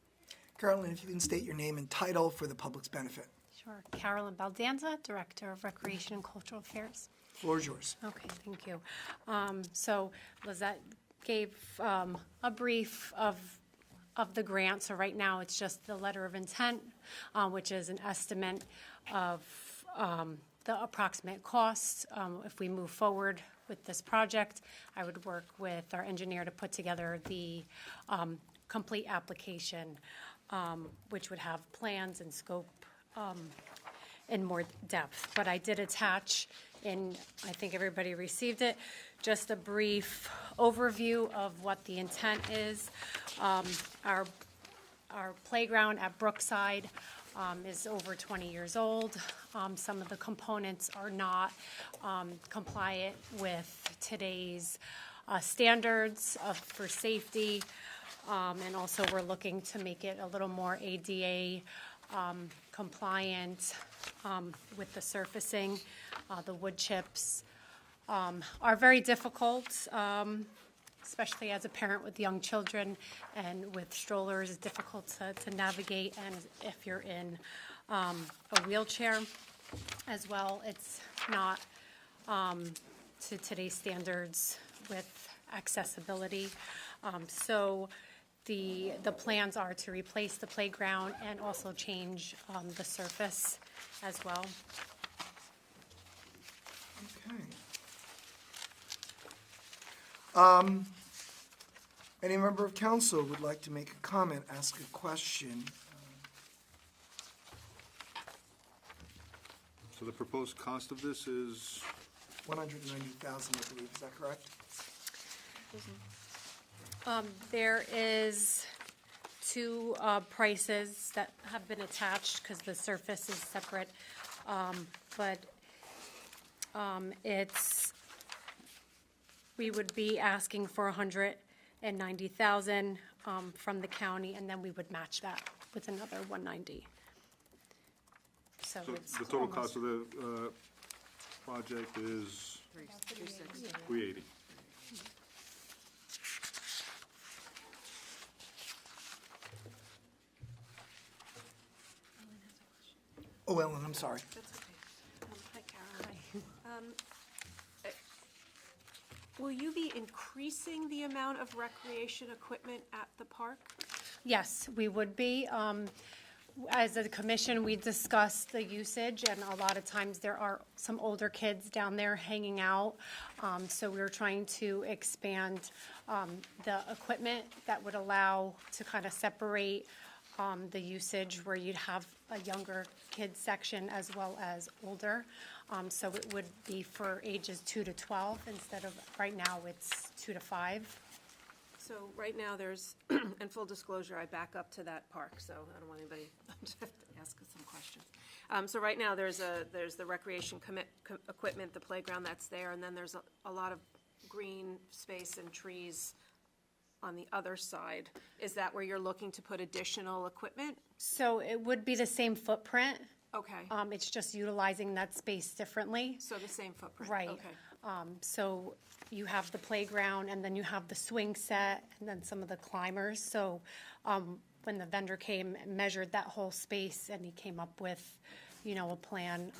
Carolyn, if you can state your name and title for the public's benefit. Sure. Carolyn Baldanza, Director of Recreation and Cultural Affairs. Floor is yours. Okay, thank you. So Lizette gave a brief of the grant. So right now, it's just the letter of intent, which is an estimate of the approximate cost. If we move forward with this project, I would work with our engineer to put together the complete application, which would have plans and scope in more depth. But I did attach, and I think everybody received it, just a brief overview of what the intent is. Our playground at Brookside is over 20 years old. Some of the components are not compliant with today's standards for safety. And also, we're looking to make it a little more ADA compliant with the surfacing. The wood chips are very difficult, especially as a parent with young children and with strollers. It's difficult to navigate, and if you're in a wheelchair as well, it's not to today's standards with accessibility. So the plans are to replace the playground and also change the surface as well. Any member of council would like to make a comment, ask a question? So the proposed cost of this is, $190,000, I believe, is that correct? There is two prices that have been attached because the surface is separate. But we would be asking for $190,000 from the county, and then we would match that with another $190,000. So so it's the total almost- cost of the project is $380. Oh, Ellen, I'm sorry. That's okay. Hi, Karen. Will you be increasing the amount of recreation equipment at the park? Yes, we would be. As a commission, we discussed the usage, and a lot of times there are some older kids down there hanging out. So we were trying to expand the equipment that would allow to kind of separate the usage where you'd have a younger kids section as well as older. So it would be for ages 2 to 12 instead of, right now, it's 2 to 5. So right now, there's, and full disclosure, I back up to that park, so I don't want anybody to have to ask us some questions. So right now, there's the recreation equipment, the playground that's there, and then there's a lot of green space and trees on the other side. Is that where you're looking to put additional equipment? So it would be the same footprint. Okay, It's just utilizing that space differently. so the same footprint? Right. Okay. So you have the playground, and then you have the swing set, and then some of the climbers. So when the vendor came and measured that whole space, and he came up with, a plan.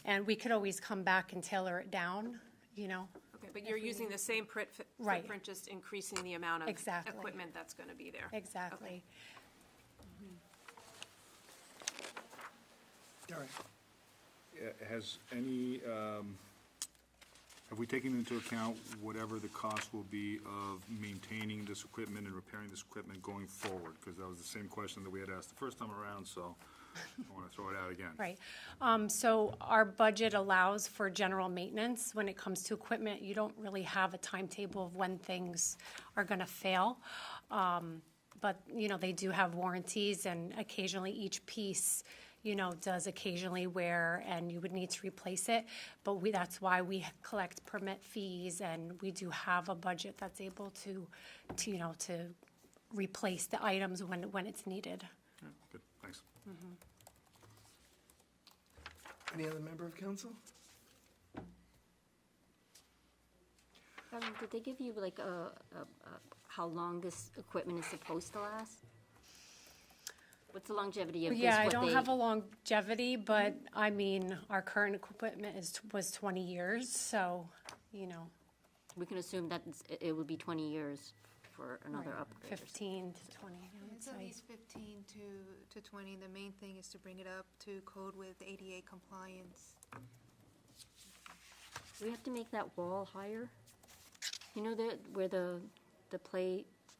And we could always come back and tailor it down, Okay, but you're using the same Right. footprint, just increasing the amount of Exactly. equipment that's going to be there? Exactly. Derek? Has any, have we taken into account whatever the cost will be of maintaining this equipment and repairing this equipment going forward? Because that was the same question that we had asked the first time around, so I want to throw it out again. Right. So our budget allows for general maintenance. When it comes to equipment, you don't really have a timetable of when things are going to fail. But, they do have warranties, and occasionally each piece, does occasionally wear, and you would need to replace it. But that's why we collect permit fees, and we do have a budget that's able to replace the items when it's needed. Yeah, good, thanks. Any other member of council? Did they give you like how long this equipment is supposed to last? What's the longevity of this? Yeah, I don't have a longevity, but I mean, our current equipment was 20 years, so, We can assume that it would be 20 years for another right, upgrade. 15 to 20, I would It's at say. least 15 to 20. The main thing is to bring it up to code with ADA compliance. Do we have to make that wall higher? Where the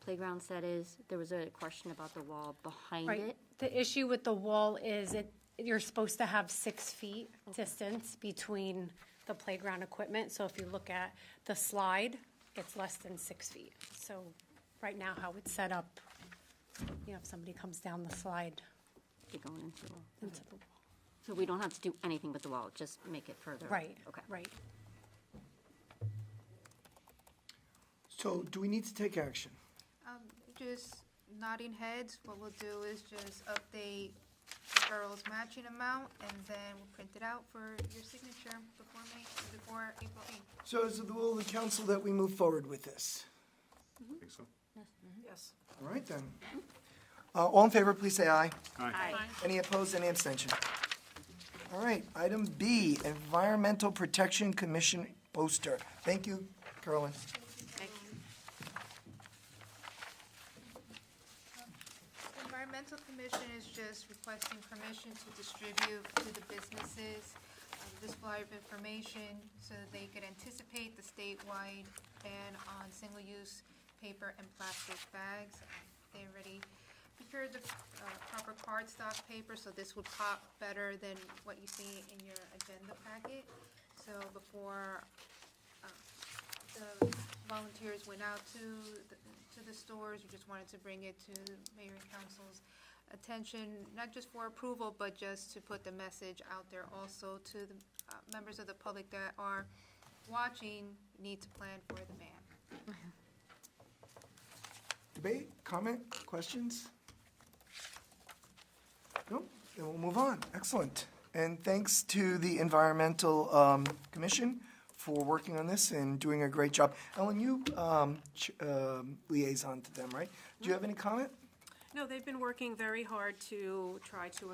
playground set is, there was a question about the wall behind Right. it. The issue with the wall is you're supposed to have 6 feet distance between the playground equipment. So if you look at the slide, it's less than 6 feet. So right now, how it's set up, if somebody comes down the slide You're going into the wall. into the wall. So we don't have to do anything with the wall, just make it further. Right, Okay. right. So do we need to take action? Just nodding heads. What we'll do is just update Earl's matching amount, and then we'll print it out for your signature before April 8th. So is it the will of the council that we move forward with this? Think so? Yes. All right, then. All in favor, please say aye. Aye. Any opposed, any abstention? All right, item B, Environmental Protection Commission poster. Thank you, Carolyn. Thank you. The Environmental Commission is just requesting permission to distribute to the businesses this flyer of information so that they could anticipate the statewide ban on single-use paper and plastic bags. They already procured the proper cardstock paper, so this would pop better than what you see in your agenda packet. So before the volunteers went out to the stores, we just wanted to bring it to Mayor and Council's attention, not just for approval, but just to put the message out there also to the members of the public that are watching, need to plan for the ban. Debate, comment, questions? No? Then we'll move on. Excellent. And thanks to the Environmental Commission for working on this and doing a great job. Ellen, you liaison to them, right? Do you have any comment? No, they've been working very hard to try to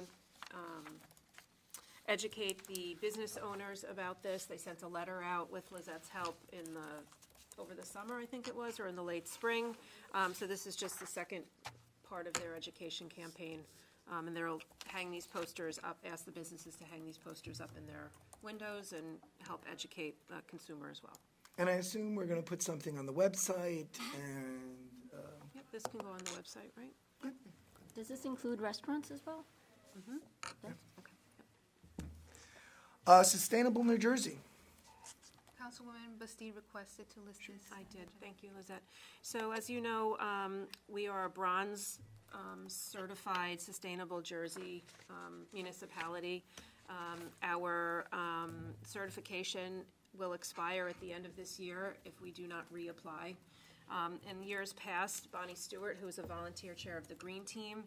educate the business owners about this. They sent a letter out with Lizette's help over the summer, I think it was, or in the late spring. So this is just the second part of their education campaign. And they'll hang these posters up, ask the businesses to hang these posters up in their windows and help educate the consumer as well. And I assume we're going to put something on the website and... Yep, this can go on the website, right? Does this include restaurants as well? Sustainable New Jersey. Councilwoman Bastide requested to list this. I did, thank you, Lizette. So as you know, we are a bronze certified sustainable Jersey municipality. Our certification will expire at the end of this year if we do not reapply. In years past, Bonnie Stewart, who is a volunteer chair of the Green Team,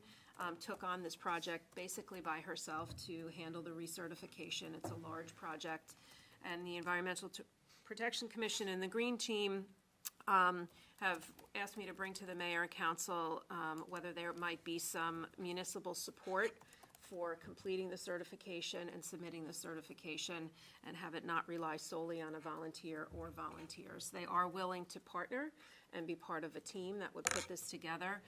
took on this project basically by herself to handle the recertification. It's a large project, and the Environmental Protection Commission and the Green Team have asked me to bring to the mayor and council whether there might be some municipal support for completing the certification and submitting the certification and have it not rely solely on a volunteer or volunteers. They are willing to partner and be part of a team that would put this together,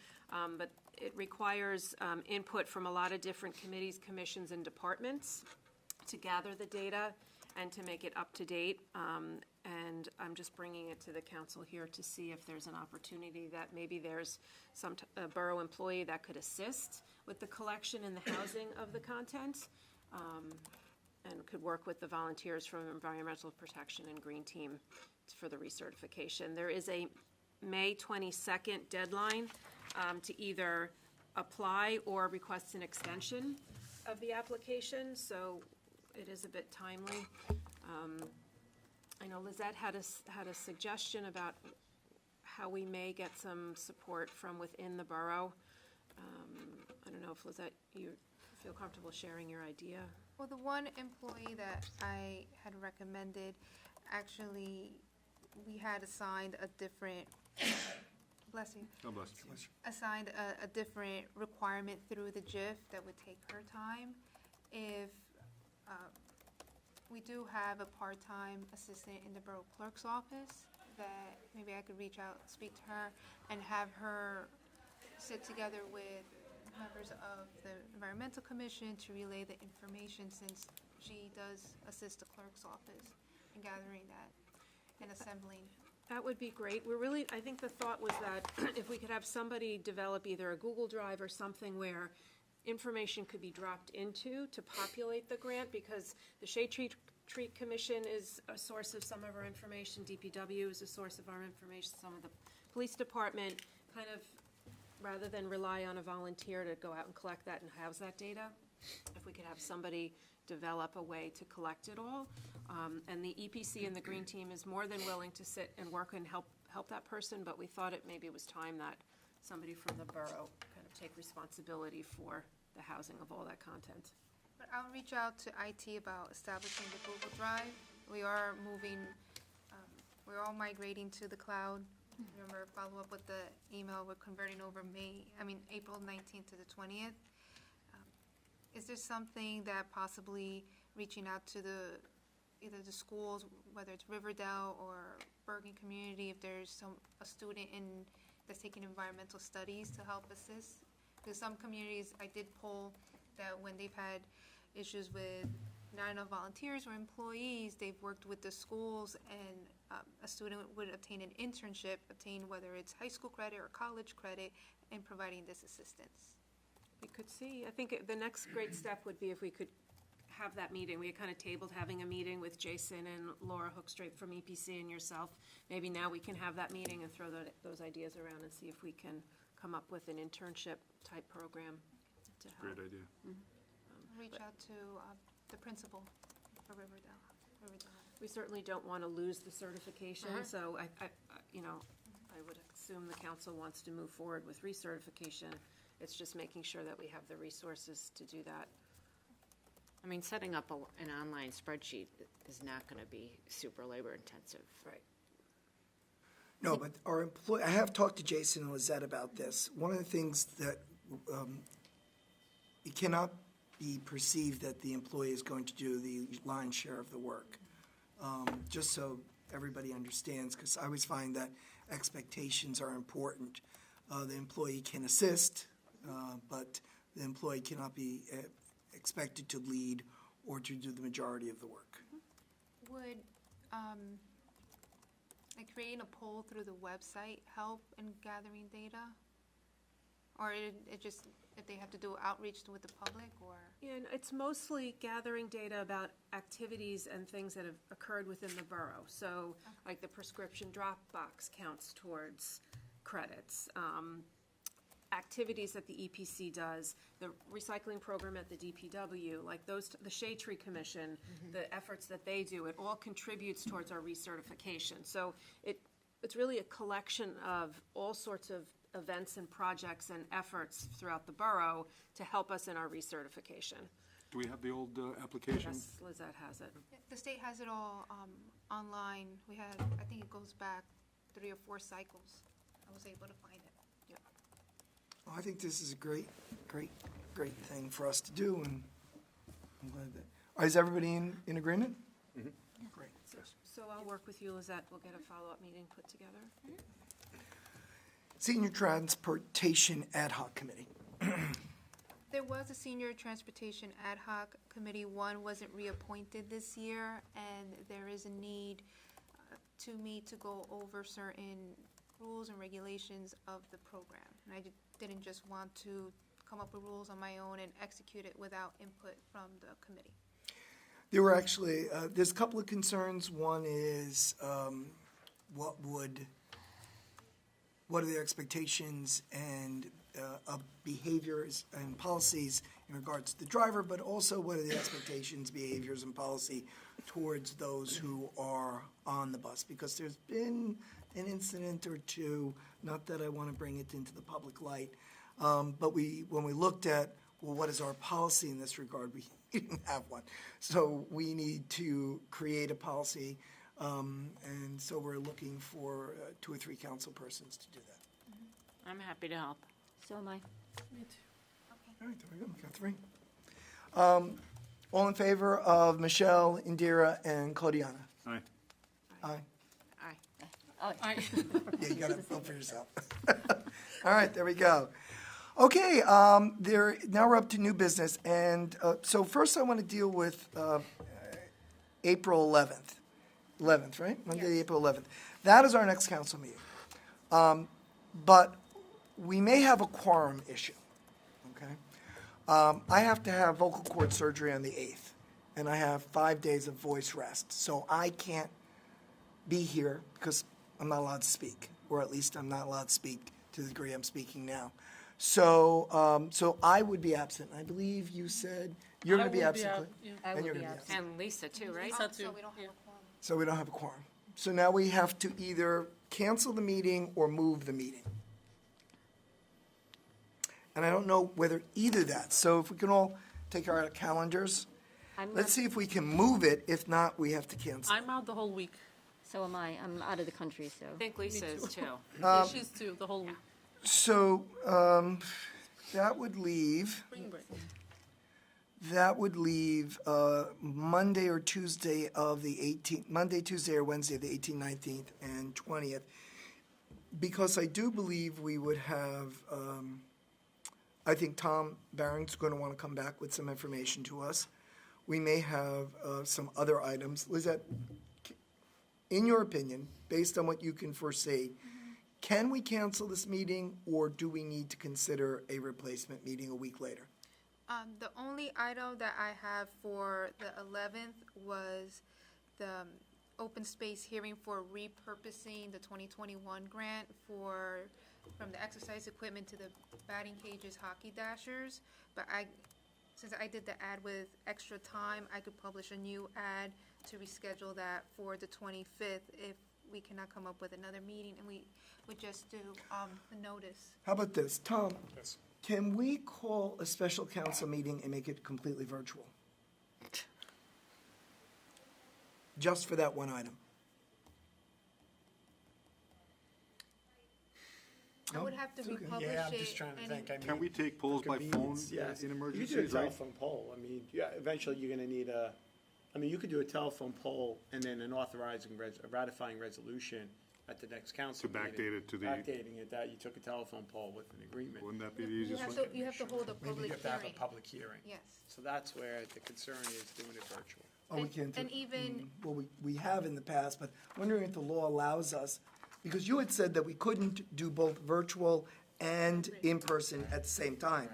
but it requires input from a lot of different committees, commissions, and departments to gather the data and to make it up to date. And I'm just bringing it to the council here to see if there's an opportunity that maybe there's a borough employee that could assist with the collection and the housing of the content, and could work with the volunteers from Environmental Protection and Green Team for the recertification. There is a May 22nd deadline to either apply or request an extension of the application, so it is a bit timely. I know Lizette had a suggestion about how we may get some support from within the borough. I don't know if Lizette, you feel comfortable sharing your idea? Well, the one employee that I had recommended, actually, we had assigned a different, bless you. God bless you. Assigned a different requirement through the JIF that would take her time. If we do have a part-time assistant in the borough clerk's office that maybe I could reach out, speak to her, and have her sit together with members of the Environmental Commission to relay the information, since she does assist the clerk's office in gathering that and assembling. That would be great. I think the thought was that if we could have somebody develop either a Google Drive or something where information could be dropped into to populate the grant, because the Shade Tree Commission is a source of some of our information, DPW is a source of our information, some of the police department, kind of, rather than rely on a volunteer to go out and collect that and house that data, if we could have somebody develop a way to collect it all. And the EPC and the Green Team is more than willing to sit and work and help that person, but we thought maybe it was time that somebody from the borough kind of take responsibility for the housing of all that content. But I'll reach out to IT about establishing the Google Drive. We are moving, we're all migrating to the cloud. Remember, follow up with the email, we're converting over April 19th to the 20th. Is there something that possibly reaching out to either the schools, whether it's Riverdale or Bergen Community, if there's a student that's taking environmental studies to help assist? Because some communities, I did poll that when they've had issues with not enough volunteers or employees, they've worked with the schools and a student would obtain an internship, obtain whether it's high school credit or college credit, in providing this assistance. We could see, I think the next great step would be if we could have that meeting. We had kind of tabled having a meeting with Jason and Laura Hookstraight from EPC and yourself. Maybe now we can have that meeting and throw those ideas around and see if we can come up with an internship-type program to help. Great idea. Reach out to the principal for Riverdale. We certainly don't want to lose the certification, so I would assume the council wants to move forward with recertification. It's just making sure that we have the resources to do that. I mean, setting up an online spreadsheet is not going to be super labor intensive. Right. No, but our employee, I have talked to Jason and Lizette about this. One of the things that, it cannot be perceived that the employee is going to do the lion's share of the work. Just so everybody understands, because I always find that expectations are important. The employee can assist, but the employee cannot be expected to lead or to do the majority of the work. Would like creating a poll through the website help in gathering data? Or it just, if they have to do outreach with the public, or? Yeah, and it's mostly gathering data about activities and things that have occurred within the borough. So, like the prescription drop box counts towards credits. Activities that the EPC does, the recycling program at the DPW, like those, the Shade Tree Commission, the efforts that they do, it all contributes towards our recertification. So it's really a collection of all sorts of events and projects and efforts throughout the borough to help us in our recertification. Do we have the old application? Yes, Lizette has it. The state has it all online. We had, I think it goes back 3 or 4 cycles. I was able to find it. Well, I think this is a great thing for us to do, and I'm glad that. Is everybody in agreement? Mm-hmm. Great. So I'll work with you, Lizette. We'll get a follow-up meeting put together. Senior Transportation Ad Hoc Committee. There was a Senior Transportation Ad Hoc Committee. One wasn't reappointed this year, and there is a need to me to go over certain rules and regulations of the program. And I didn't just want to come up with rules on my own and execute it without input from the committee. There were actually, there's a couple of concerns. One is what are the expectations and of behaviors and policies in regards to the driver, but also what are the expectations, behaviors, and policy towards those who are on the bus? Because there's been an incident or two, not that I want to bring it into the public light, but when we looked at, well, what is our policy in this regard, we didn't have one. So we need to create a policy, and so we're looking for 2 or 3 council persons to do that. I'm happy to help. So am I. All right, there we go, we got 3. All in favor of Michelle, Indira, and Claudiana? Aye. Aye. Aye. Yeah, you gotta vote for yourself. All right, there we go. Okay, now we're up to new business, and so first I want to deal with April 11th, right? Monday, April 11th. That is our next council meeting. But we may have a quorum issue, okay? I have to have vocal cord surgery on the 8th, and I have 5 days of voice rest, so I can't be here because I'm not allowed to speak, or at least I'm not allowed to speak to the degree I'm speaking now. So, so I would be absent. I believe you said you're going to be absent. Clay? I And would you're be gonna absent. And Lisa too, right? So we don't have a quorum. So we don't have a quorum. So now we have to either cancel the meeting or move the meeting. And I don't know whether either that. So if we can all take our calendars, let's see if we can move it. If not, we have to cancel. I'm out the whole week. So am I. I'm out of the country, so. I think Lisa is too. She's too, the whole week. So that would leave. Spring break. That would leave Monday or Tuesday of the 18th, Monday, Tuesday, or Wednesday of the 18th, 19th, and 20th. Because I do believe we would have, I think Tom Barron's going to want to come back with some information to us. We may have some other items. Lizette, in your opinion, based on what you can foresee, can we cancel this meeting, or do we need to consider a replacement meeting a week later? The only item that I have for the 11th was the open space hearing for repurposing the 2021 grant from the exercise equipment to the batting cages, hockey dashers. But since I did the ad with extra time, I could publish a new ad to reschedule that for the 25th if we cannot come up with another meeting, and we would just do the notice. How about this, Tom? Yes. Can we call a special council meeting and make it completely virtual? Just for that one item? I would have to it's okay. republish it. Yeah, I'm just trying to and- think. I mean, Can we take polls by phone convenience, yes. in You could do a emergencies, right? telephone poll. I mean, yeah, eventually you're gonna need you could do a telephone poll and then an authorizing, a ratifying resolution at the next council To meeting. backdate it to the- Backdating it, that you took a telephone poll with an agreement. Wouldn't that be the You easiest have one? to, you have to hold a Maybe you public have to have a hearing. public hearing. Yes. So that's where the concern is doing it virtual. Oh, we And- can't do. and even- Well, we have in the past, but wondering if the law allows us, because you had said that we couldn't do both virtual and in-person at the same time.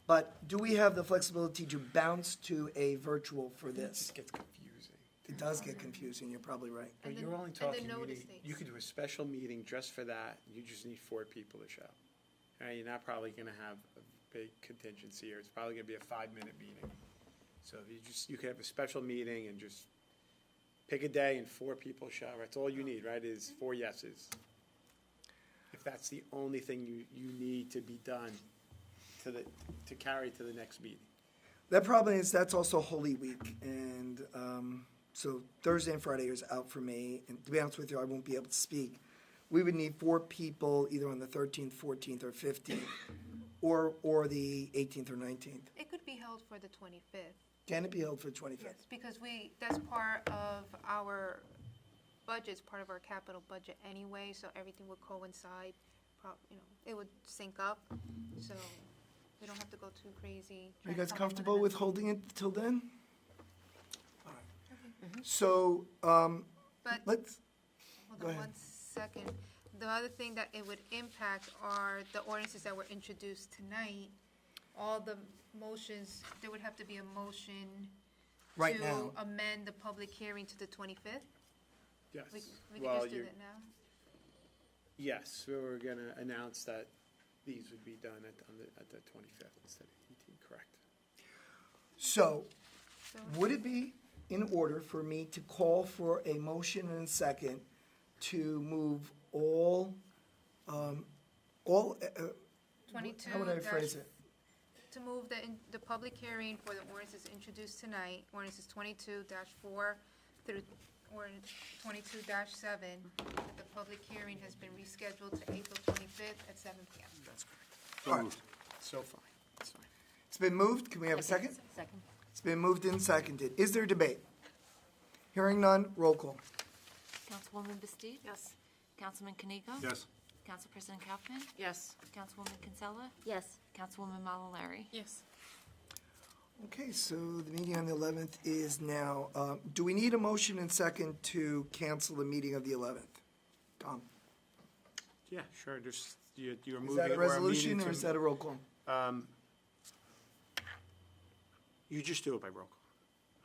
But do we have the flexibility to bounce to a virtual for It this? just gets confusing. It does get confusing, you're probably right. But And you're the- only and the talking, notice you dates. could do a special meeting just for that, you just need 4 people to show. You're not probably gonna have a big contingency, or it's probably gonna be a 5-minute meeting. So if you could have a special meeting and just pick a day and 4 people show, that's all you need, right, is 4 yeses. If that's the only thing you need to be done to carry to the next meeting. That problem is, that's also Holy Week, and so Thursday and Friday is out for me, and to be honest with you, I won't be able to speak. We would need 4 people either on the 13th, 14th, or 15th, or the 18th or 19th. It could be held for the 25th. Can it be held for the 25th? Yes, because that's part of our budget, part of our capital budget anyway, so everything would coincide, it would sync up, so we don't have to go too crazy. Are you trying to guys come up with comfortable another- with holding it till then? All right. So, But, let's, hold go on ahead. 1 second. The other thing that it would impact are the ordinances that were introduced tonight. All the motions, there would have to be a motion right now, to amend the public hearing to the 25th. Yes. We can Well, just do you're- that now. Yes, we were gonna announce that these would be done at the 25th instead of 18th, correct? so, So, would it be in order for me to call for a motion and a second to move all, 22 how would I phrase it? To move the public hearing for the ordinances introduced tonight, ordinances 22-4 through ordinance 22-7, the public hearing has been rescheduled to April 25th at 7 p.m. That's correct. So All right. moved. So fine, that's fine. It's been moved, can we have a second? Second. It's been moved and seconded. Is there debate? Hearing none, roll call. Councilwoman Bastood? Yes. Councilman Kanigo? Yes. Council President Kaufman? Yes. Councilwoman Kinsella? Yes. Councilwoman Malalari? Yes. Okay, so the meeting on the 11th is now, do we need a motion and second to cancel the meeting of the 11th? Tom? Yeah, sure, just, you're moving. Is that a or meeting resolution or to- is that a roll call? You just do it by roll call.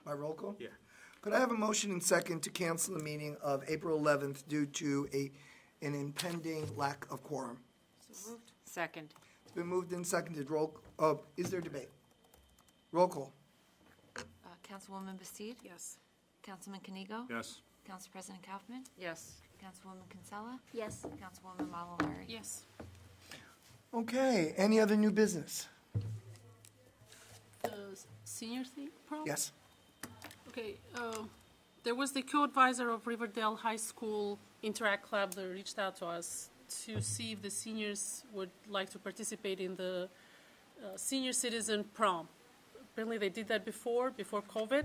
By roll call? Yeah. Could I have a motion and second to cancel the meeting of April 11th due to an impending lack of quorum? Second. It's been moved and seconded. Is there debate? Roll call. Councilwoman Bastood? Yes. Councilman Kanigo? Yes. Council President Kaufman? Yes. Councilwoman Kinsella? Yes. Councilwoman Malalari? Yes. Okay, any other new business? The senior thing, problem? Yes. Okay, there was the co-advisor of Riverdale High School Interact Club that reached out to us to see if the seniors would like to participate in the senior citizen prom. Apparently they did that before COVID.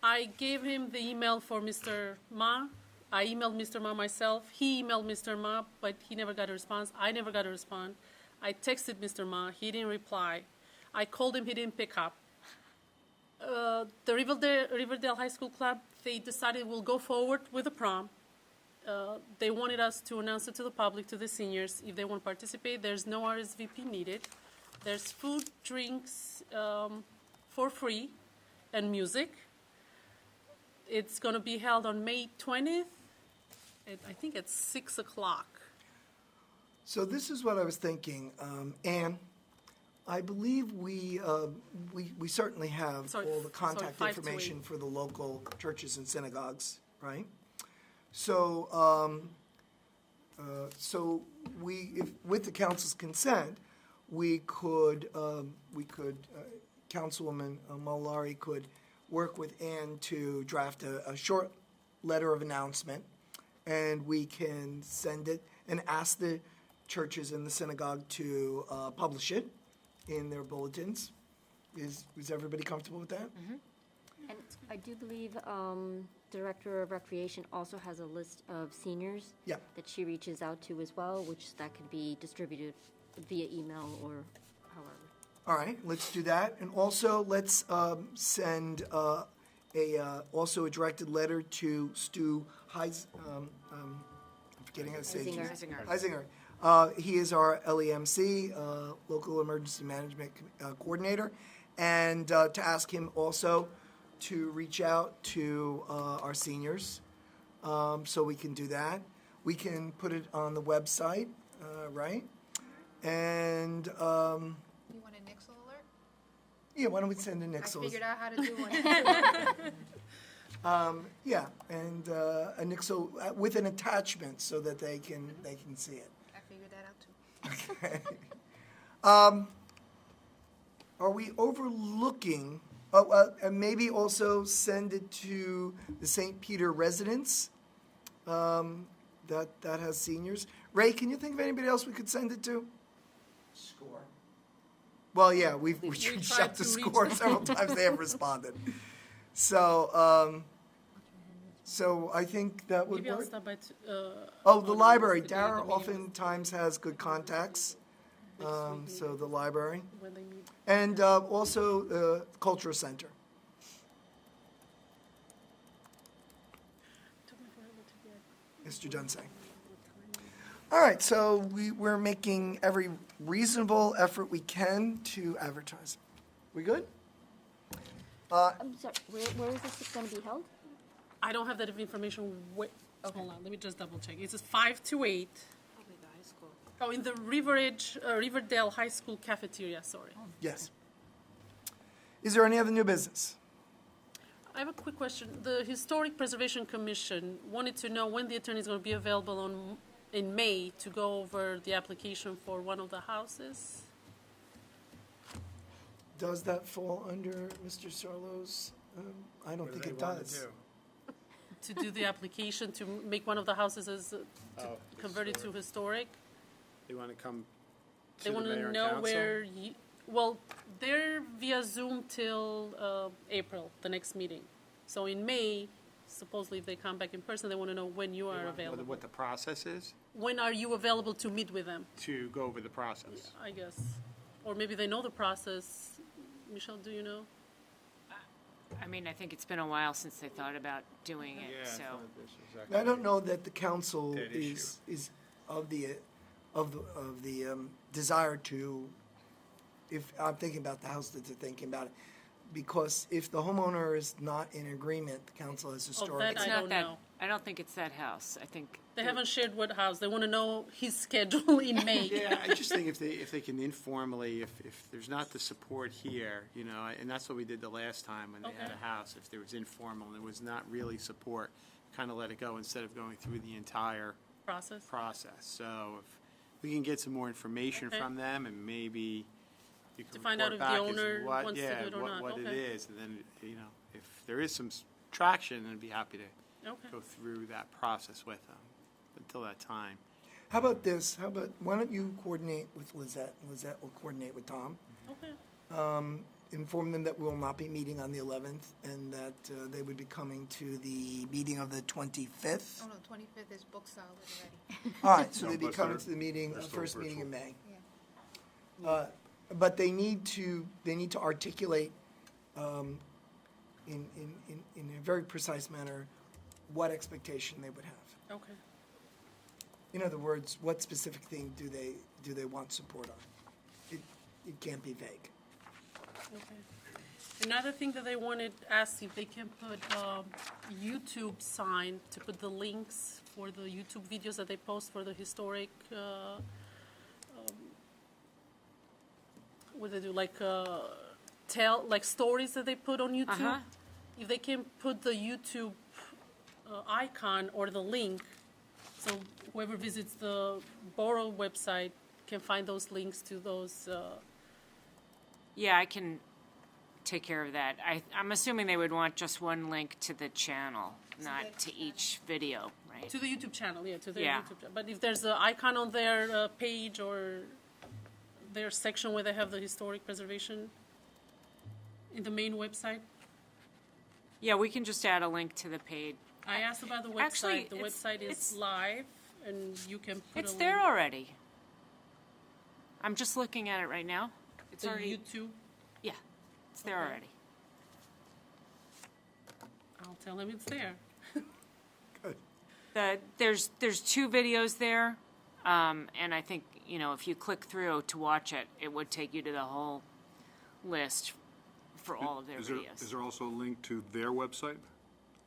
I gave him the email for Mr. Ma. I emailed Mr. Ma myself. He emailed Mr. Ma, but he never got a response. I never got a response. I texted Mr. Ma. He didn't reply. I called him. He didn't pick up. The Riverdale High School Club, they decided we'll go forward with the prom. They wanted us to announce it to the public, to the seniors, if they want to participate. There's no RSVP needed. There's food, drinks for free, and music. It's going to be held on May 20th, I think at 6 o'clock. So this is what I was thinking. Anne, I believe we certainly have Sorry, all the contact 5 to 8. information for the local churches and synagogues, right? So, if, with the council's consent, we could, Councilwoman Malari could work with Ann to draft a short letter of announcement, and we can send it and ask the churches and the synagogue to publish it in their bulletins. Is everybody comfortable with that? And I do believe Director of Recreation also has a list of seniors Yeah. that she reaches out to as well, which that could be distributed via email or however. All right, let's do that. And also, let's send also a directed letter to Stu I'm forgetting how to say it. Heisinger. He is our LEMC, Local Emergency Management Coordinator, and to ask him also to reach out to our seniors, so we can do that. We can put it on the website, right? And, You want a Nixle alert? yeah, why don't we send a Nixle? I figured out how to do one. Yeah, and a Nixle with an attachment so that they can see it. I figured that out too. Okay. Are we overlooking, and maybe also send it to the St. Peter residents, that has seniors? Ray, can you think of anybody else we could send it to? Score. Well, yeah, we've reached tried out to to reach SCORE them. several times, they have responded. So, so I think that would Maybe I'll work. stop by Oh, the on library, the day of the Dara meeting. oftentimes has good contacts, so the library. When they meet. And also the Cultural Center. Mr. Dunsay. All right, so we're making every reasonable effort we can to advertise. We good? I'm sorry, where is this going to be held? I don't have that information. Hold on, let me just double check. It says 5 to 8. Probably the high school. Oh, in the Riverdale High School cafeteria, sorry. Yes. Is there any other new business? I have a quick question. The Historic Preservation Commission wanted to know when the attorney is going to be available in May to go over the application for one of the houses. Does that fall under Mr. Sarlo's? I don't think it does. To do the application to make one of the houses as converted to historic. They want to come to They the want mayor to and know council? where well, they're via Zoom till April, the next meeting. So in May, supposedly if they come back in person, they want to know when you are available. What the process is When are you available to meet with them, to go over the process. I guess? Or maybe they know the process. Michelle, do you know? I mean, I think it's been a while since they thought about doing it, so. I don't know that the council Dead is of the desire to, if I'm thinking about the house that they're thinking about it, because if the homeowner is not in agreement, the council has historic. that It's I not don't that, know. I don't think it's that house. I think. They haven't shared what house. They want to know his schedule in May. Yeah, I just think if they can informally, if there's not the support here, and that's what we did the last time when they had a house. If there was informal and there was not really support, kind of let it go instead of going through the entire Process. So if we can get some more information Okay. from them and maybe you can To find out report if the back as owner what- wants to yeah, do it or what- not. what it Okay. is, and then, if there is some traction, then I'd be happy to Okay. go through that process with them. Until that time. How about this? Why don't you coordinate with Lizette? Lizette will coordinate with Tom. Okay. Inform them that we will not be meeting on the 11th and that they would be coming to the meeting of the 25th. Oh, no, 25th is book solid already. All right, so No, they'd be but coming they're- to the meeting, they're still first meeting in virtual. May. But they need to articulate in a very precise manner what expectation they would have. Okay. In other words, what specific thing do they want support on? It can't be vague. Okay. Another thing that they wanted, asked if they can put YouTube sign to put the links for the YouTube videos that they post for the historic, what do they do, like stories that they put on YouTube? Uh-huh. If they can put the YouTube icon or the link, so whoever visits the Borough website can find those links to those. Yeah, I can take care of that. I'm assuming they would want just one link to the channel, not to each video, right? To the YouTube channel, yeah, to their Yeah. YouTube channel. But if there's an icon on their page or their section where they have the historic preservation in the main website, Yeah, we can just add a link to the page. I asked about the website. Actually, The it's- website is it's- live, and you can put It's a there link. already. I'm just looking at it right now. It's The already, YouTube. yeah, it's there Okay. already. I'll tell them it's there. There's 2 videos there, and I think, if you click through to watch it, it would take you to the whole list for all of their Is videos. there also a link to their website?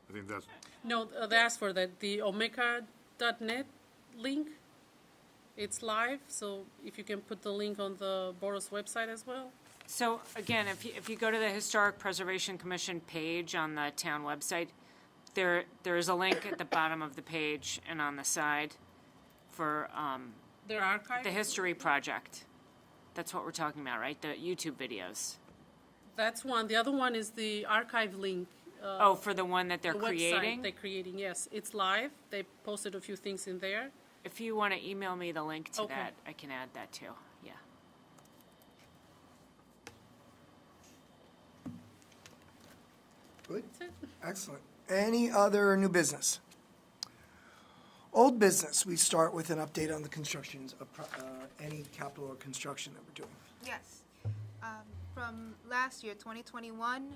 I think that's, No, they asked for that. The omeka.net link, it's live, so if you can put the link on the Borough's website as well. So again, if you go to the Historic Preservation Commission page on the town website, there is a link at the bottom of the page and on the side for Their archive. the history project. That's what we're talking about, right? The YouTube videos. That's one. The other one is the archive link. Oh, for the one that they're The website creating? they're creating, yes. It's live. They posted a few things in there. If you want to email me the link to Okay. that, I can add that too. Yeah. Good? That's it. Excellent. Any other new business? Old business, we start with an update on the constructions of any capital or construction that we're doing. Yes. From last year, 2021,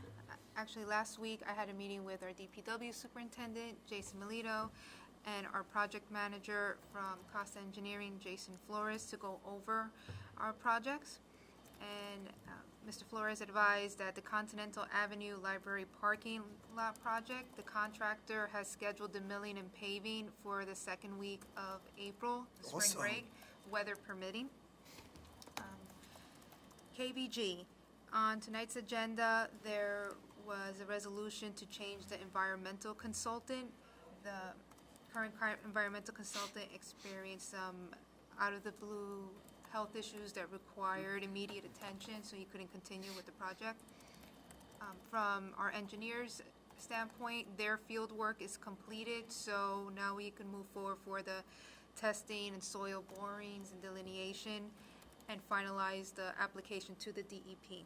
actually last week, I had a meeting with our DPW superintendent, Jason Melito, and our project manager from Costa Engineering, Jason Flores, to go over our projects. And Mr. Flores advised that the Continental Avenue Library parking lot project, the contractor has scheduled the milling and paving for the second week of April, the spring Awesome. break, weather permitting. KBG, on tonight's agenda, there was a resolution to change the environmental consultant. The current environmental consultant experienced some out-of-the-blue health issues that required immediate attention, so he couldn't continue with the project. From our engineers' standpoint, their field work is completed, so now we can move forward for the testing and soil borings and delineation and finalize the application to the DEP.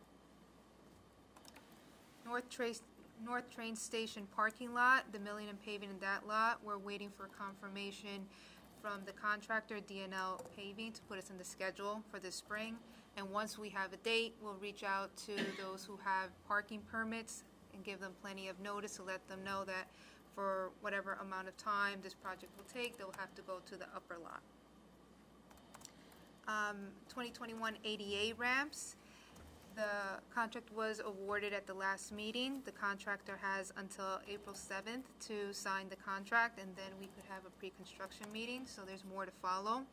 North Train Station parking lot, the milling and paving in that lot, we're waiting for confirmation from the contractor, DNL Paving, to put us in the schedule for this spring. And once we have a date, we'll reach out to those who have parking permits and give them plenty of notice to let them know that for whatever amount of time this project will take, they'll have to go to the upper lot. 2021 ADA ramps. The contract was awarded at the last meeting. The contractor has until April 7th to sign the contract, and then we could have a pre-construction meeting, so there's more to follow.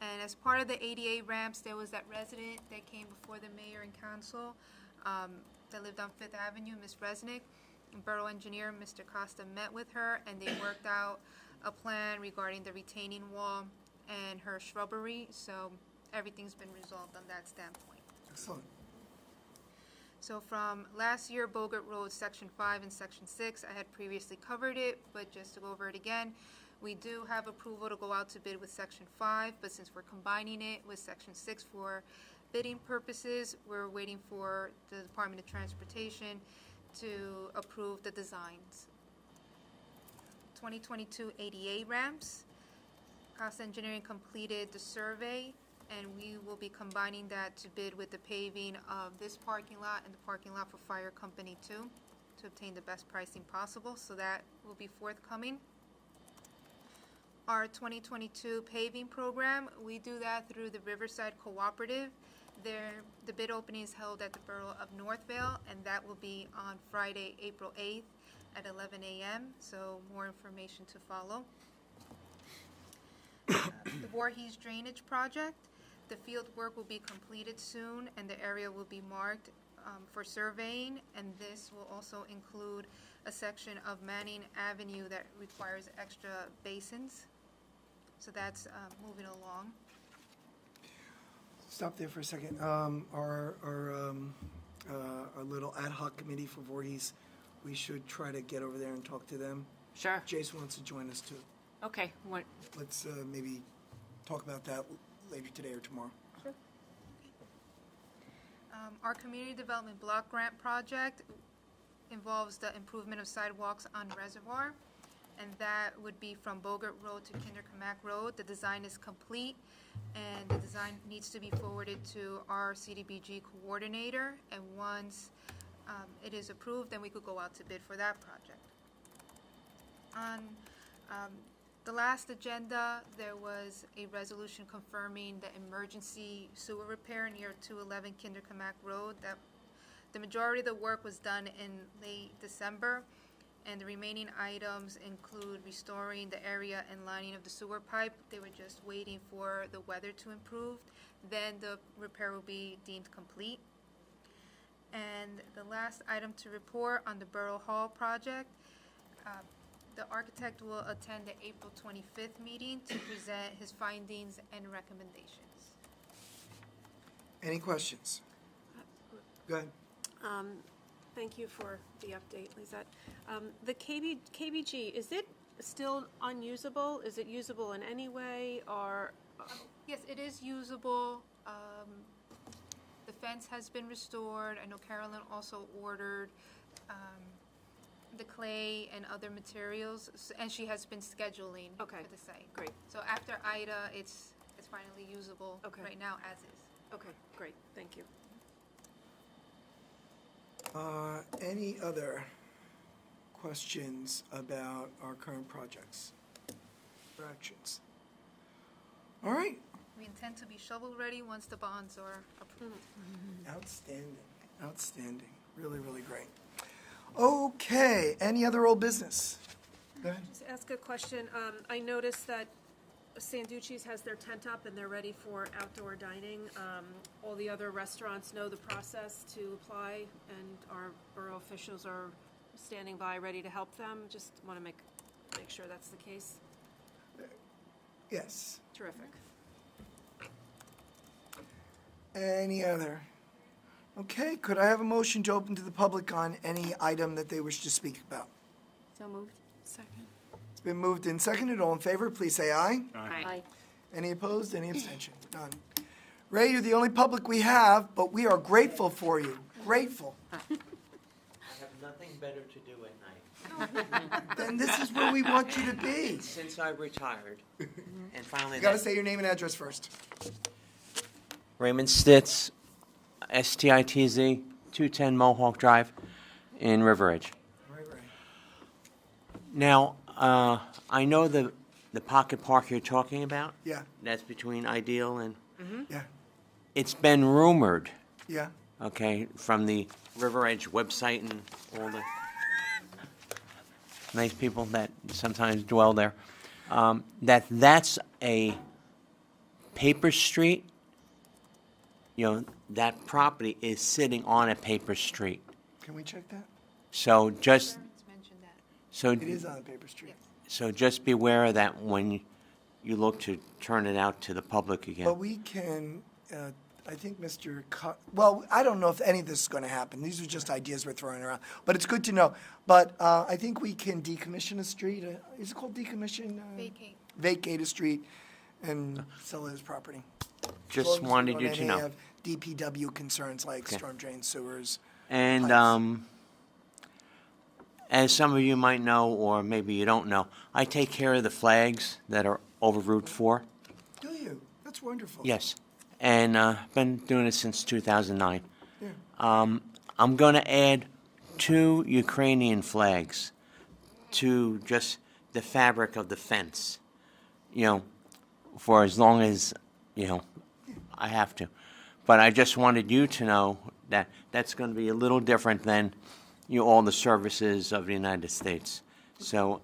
And as part of the ADA ramps, there was that resident that came before the mayor and council that lived on Fifth Avenue, Ms. Resnick. And Borough engineer, Mr. Costa, met with her, and they worked out a plan regarding the retaining wall and her shrubbery, so everything's been resolved on that standpoint. Excellent. So from last year, Bogart Road, Section 5 and Section 6, I had previously covered it, but just to go over it again, we do have approval to go out to bid with Section 5, but since we're combining it with Section 6 for bidding purposes, we're waiting for the Department of Transportation to approve the designs. 2022 ADA ramps. Costa Engineering completed the survey, and we will be combining that to bid with the paving of this parking lot and the parking lot for Fire Company 2 to obtain the best pricing possible, so that will be forthcoming. Our 2022 paving program, we do that through the Riverside Cooperative. The bid opening is held at the Borough of Northvale, and that will be on Friday, April 8th at 11 a.m., so more information to follow. The Voorhees Drainage Project, the field work will be completed soon, and the area will be marked for surveying, and this will also include a section of Manning Avenue that requires extra basins. So that's moving along. Stop there for a second. Our little ad hoc committee for Voorhees, we should try to get over there and talk to them. Sure. Jason wants to join us too. Okay, what, Let's maybe talk about that later today or tomorrow. Our community development block grant project involves the improvement of sidewalks on Reservoir, and that would be from Bogart Road to Camach Road. The design is complete, and the design needs to be forwarded to our CDBG coordinator, and once it is approved, then we could go out to bid for that project. On the last agenda, there was a resolution confirming the emergency sewer repair near 211 Camach Road. That the majority of the work was done in late December, and the remaining items include restoring the area and lining of the sewer pipe. They were just waiting for the weather to improve. Then the repair will be deemed complete. And the last item to report on the Borough Hall project, the architect will attend the April 25th meeting to present his findings and recommendations. Any questions? Go ahead. Thank you for the update, Lizette. The KBG, is it still unusable? Is it usable in any way, or? Yes, it is usable. The fence has been restored. I know Carolyn also ordered the clay and other materials, and she has been scheduling for the site. Great. So after Ida, it's finally usable Okay. right now as is. Okay, great, thank you. Any other questions about our current projects or actions? All right. We intend to be shovel-ready once the bonds are approved. Outstanding. Outstanding. Really, really great. Okay. Any other old business? Go ahead. Just ask a question. I noticed that Sanducci's has their tent up and they're ready for outdoor dining. All the other restaurants know the process to apply, and our borough officials are standing by, ready to help them. Just want to make sure that's the case. Yes. Terrific. Any other? Okay. Could I have a motion to open to the public on any item that they wish to speak about? So moved. Second. It's been moved and seconded. All in favor, please say aye. Aye. Any opposed? Any abstention? None. Ray, you're the only public we have, but we are grateful for you. Grateful. I have nothing better to do at night. Then this is where we want you to be. Since I retired, and finally, You got to say your name and address first. Raymond Stitz, STITZ, 210 Mohawk Drive in River Edge. Right. Now, I know the pocket park you're talking about. Yeah. That's between Ideal and. Yeah. It's been rumored, Yeah. okay, from the River Edge website and all the nice people that sometimes dwell there, that's a paper street. You know, that property is sitting on a paper street. Can we check that? So just, It's mentioned that. so, It is on a paper street. so just beware of that when you look to turn it out to the public But again. we can, I think Mr. Well, I don't know if any of this is going to happen. These are just ideas we're throwing around. But it's good to know. But I think we can decommission a street. Is it called decommission? Vacate. Vacate a street and sell it as property. As Just long as we wanted don't you to any know. have DPW concerns like Okay. storm drain sewers. And pipes. as some of you might know, or maybe you don't know, I take care of the flags that are over Route 4. Do you? That's wonderful. Yes, and been doing it since 2009. Yeah. I'm going to add 2 Ukrainian flags to just the fabric of the fence, for as long as, I have to. But I just wanted you to know that that's going to be a little different than, all the services of the United States. So,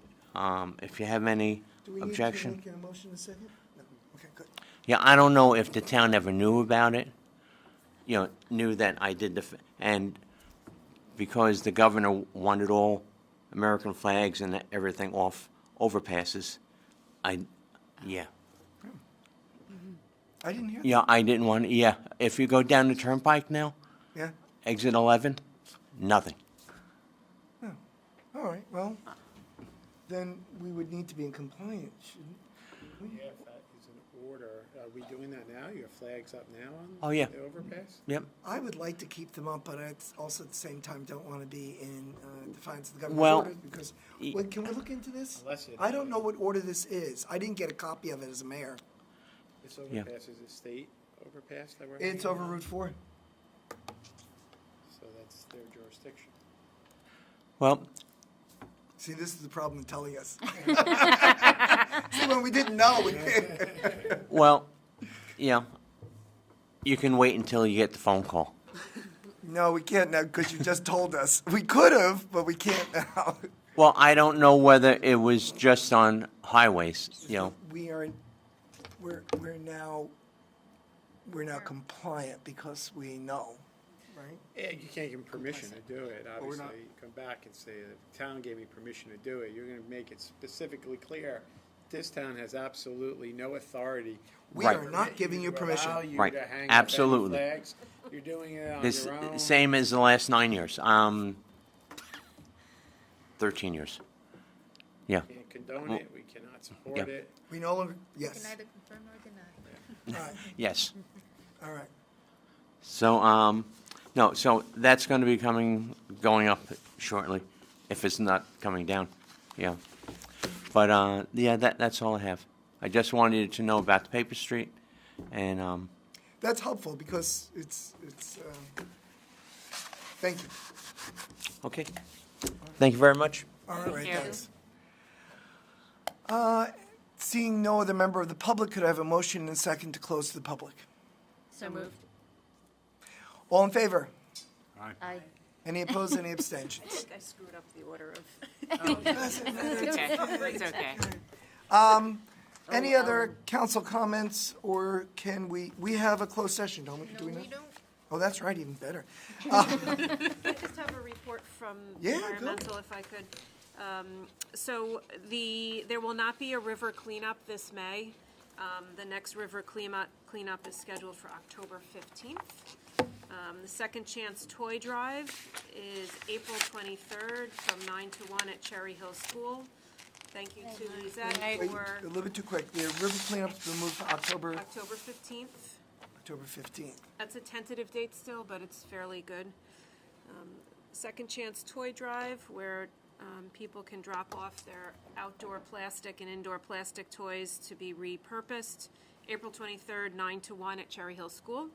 if you have any Do we need to objection. make a motion in a second? No. Okay, good. Yeah, I don't know if the town ever knew about it, knew that I did and because the governor wanted all American flags and everything off overpasses, yeah. I didn't hear that. Yeah, I didn't want, if you go down the turnpike now, Yeah? exit 11, nothing. Oh, all right, well, then we would need to be in compliance, shouldn't we? Yeah, if that is an order, are we doing that now? Your flag's up now on Oh, yeah. the overpass? Yep. I would like to keep them up, but I also at the same time don't want to be in defiance of the governor's Well, orders because, wait, can we look into this? Unless it- I don't know what order this is. I didn't get a copy of it as a mayor. This overpass is a state overpass that we're. It's over Route 4. So that's their jurisdiction. Well, See, this is the problem in telling us. See, when we didn't know. well, you can wait until you get the phone call. No, we can't now because you just told us. We could have, but we can't now. Well, I don't know whether it was just on highways, We are, we're now compliant because we know, right? Yeah, you can't give them permission to do it, obviously. You come back and say, the town gave me permission to do it. You're gonna make it specifically clear, this town has absolutely no authority. We Right. are not giving you permission. Allow you Right. to hang up any Absolutely. flags. You're doing it on This, your own. same as the last 9 years, 13 years. Yeah, We can't condone it, we cannot support Yeah. it. We no longer, yes. Can either confirm or deny. All right, yes. all right. So, no, so that's going to be going up shortly, if it's not coming down, yeah. But, that's all I have. I just wanted you to know about the paper street, and, That's helpful because it's, thank you. okay. Thank you very much. All right, you. thanks. Seeing no other member of the public, could I have a motion and a second to close to the public? So moved. All in favor? Aye. Any opposed, any abstentions? I think I screwed up the order of. Okay, it's okay. Any other council comments, or can we have a closed session, don't we? Do we No, not? we don't. Oh, that's right, even better. I just have a report from Yeah, go. environmental, if I could. So there will not be a river cleanup this May. The next river cleanup is scheduled for October 15th. The Second Chance Toy Drive is April 23rd from 9 to 1 at Cherry Hill School. Thank you to Lizette Wait, for a little bit too quick. The river cleanup's been moved to October October 15th. 15th. That's a tentative date still, but it's fairly good. Second Chance Toy Drive, where people can drop off their outdoor plastic and indoor plastic toys to be repurposed. April 23rd, 9 to 1 at Cherry Hill School.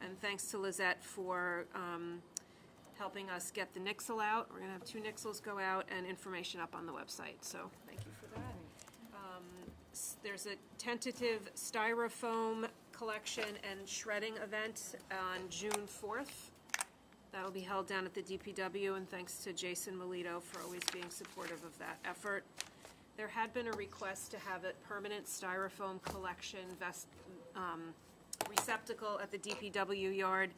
And thanks to Lizette for helping us get the nixle out. We're going to have 2 nixles go out and information up on the website, so thank you for that. There's a tentative styrofoam collection and shredding event on June 4th. That will be held down at the DPW, and thanks to Jason Melito for always being supportive of that effort. There had been a request to have a permanent styrofoam collection receptacle at the DPW yard,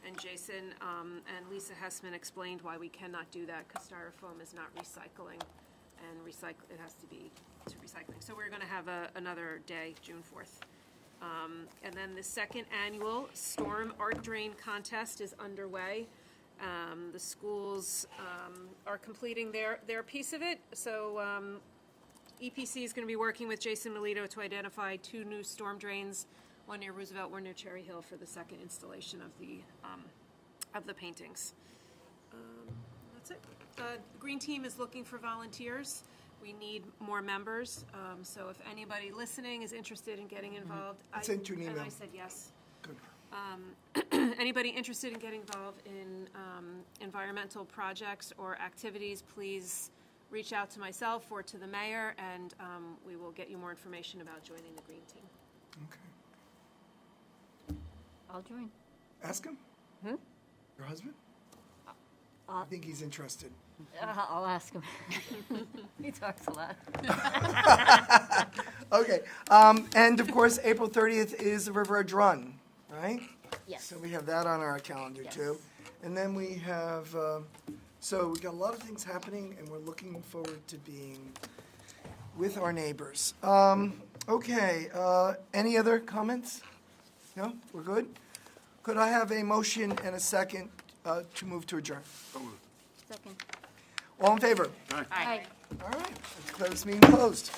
and Jason and Lisa Hessman explained why we cannot do that, because styrofoam is not recycling, and it has to be to recycling. So we're going to have another day, June 4th. And then the second annual Storm Art Drain Contest is underway. The schools are completing their piece of it, so EPC is going to be working with Jason Melito to identify 2 new storm drains, one near Roosevelt, one near Cherry Hill, for the second installation of the paintings. That's it. The Green Team is looking for volunteers. We need more members, so if anybody listening is interested in getting involved. I sent you an email. And I said yes. Good. Anybody interested in getting involved in environmental projects or activities, please reach out to myself or to the mayor, and we will get you more information about joining the Green Team. Okay. I'll join. Ask him? Your husband? I think he's interested. I'll ask him. He talks a lot. Okay, and of course, April 30th is the River Edge Run, right? Yes. So we have that on our calendar too. And then we have, so we've got a lot of things happening, and we're looking forward to being with our neighbors. Okay, any other comments? No, we're good? Could I have a motion and a second to move to adjourn? Second. All in favor? Aye. All right, let's declare this meeting closed.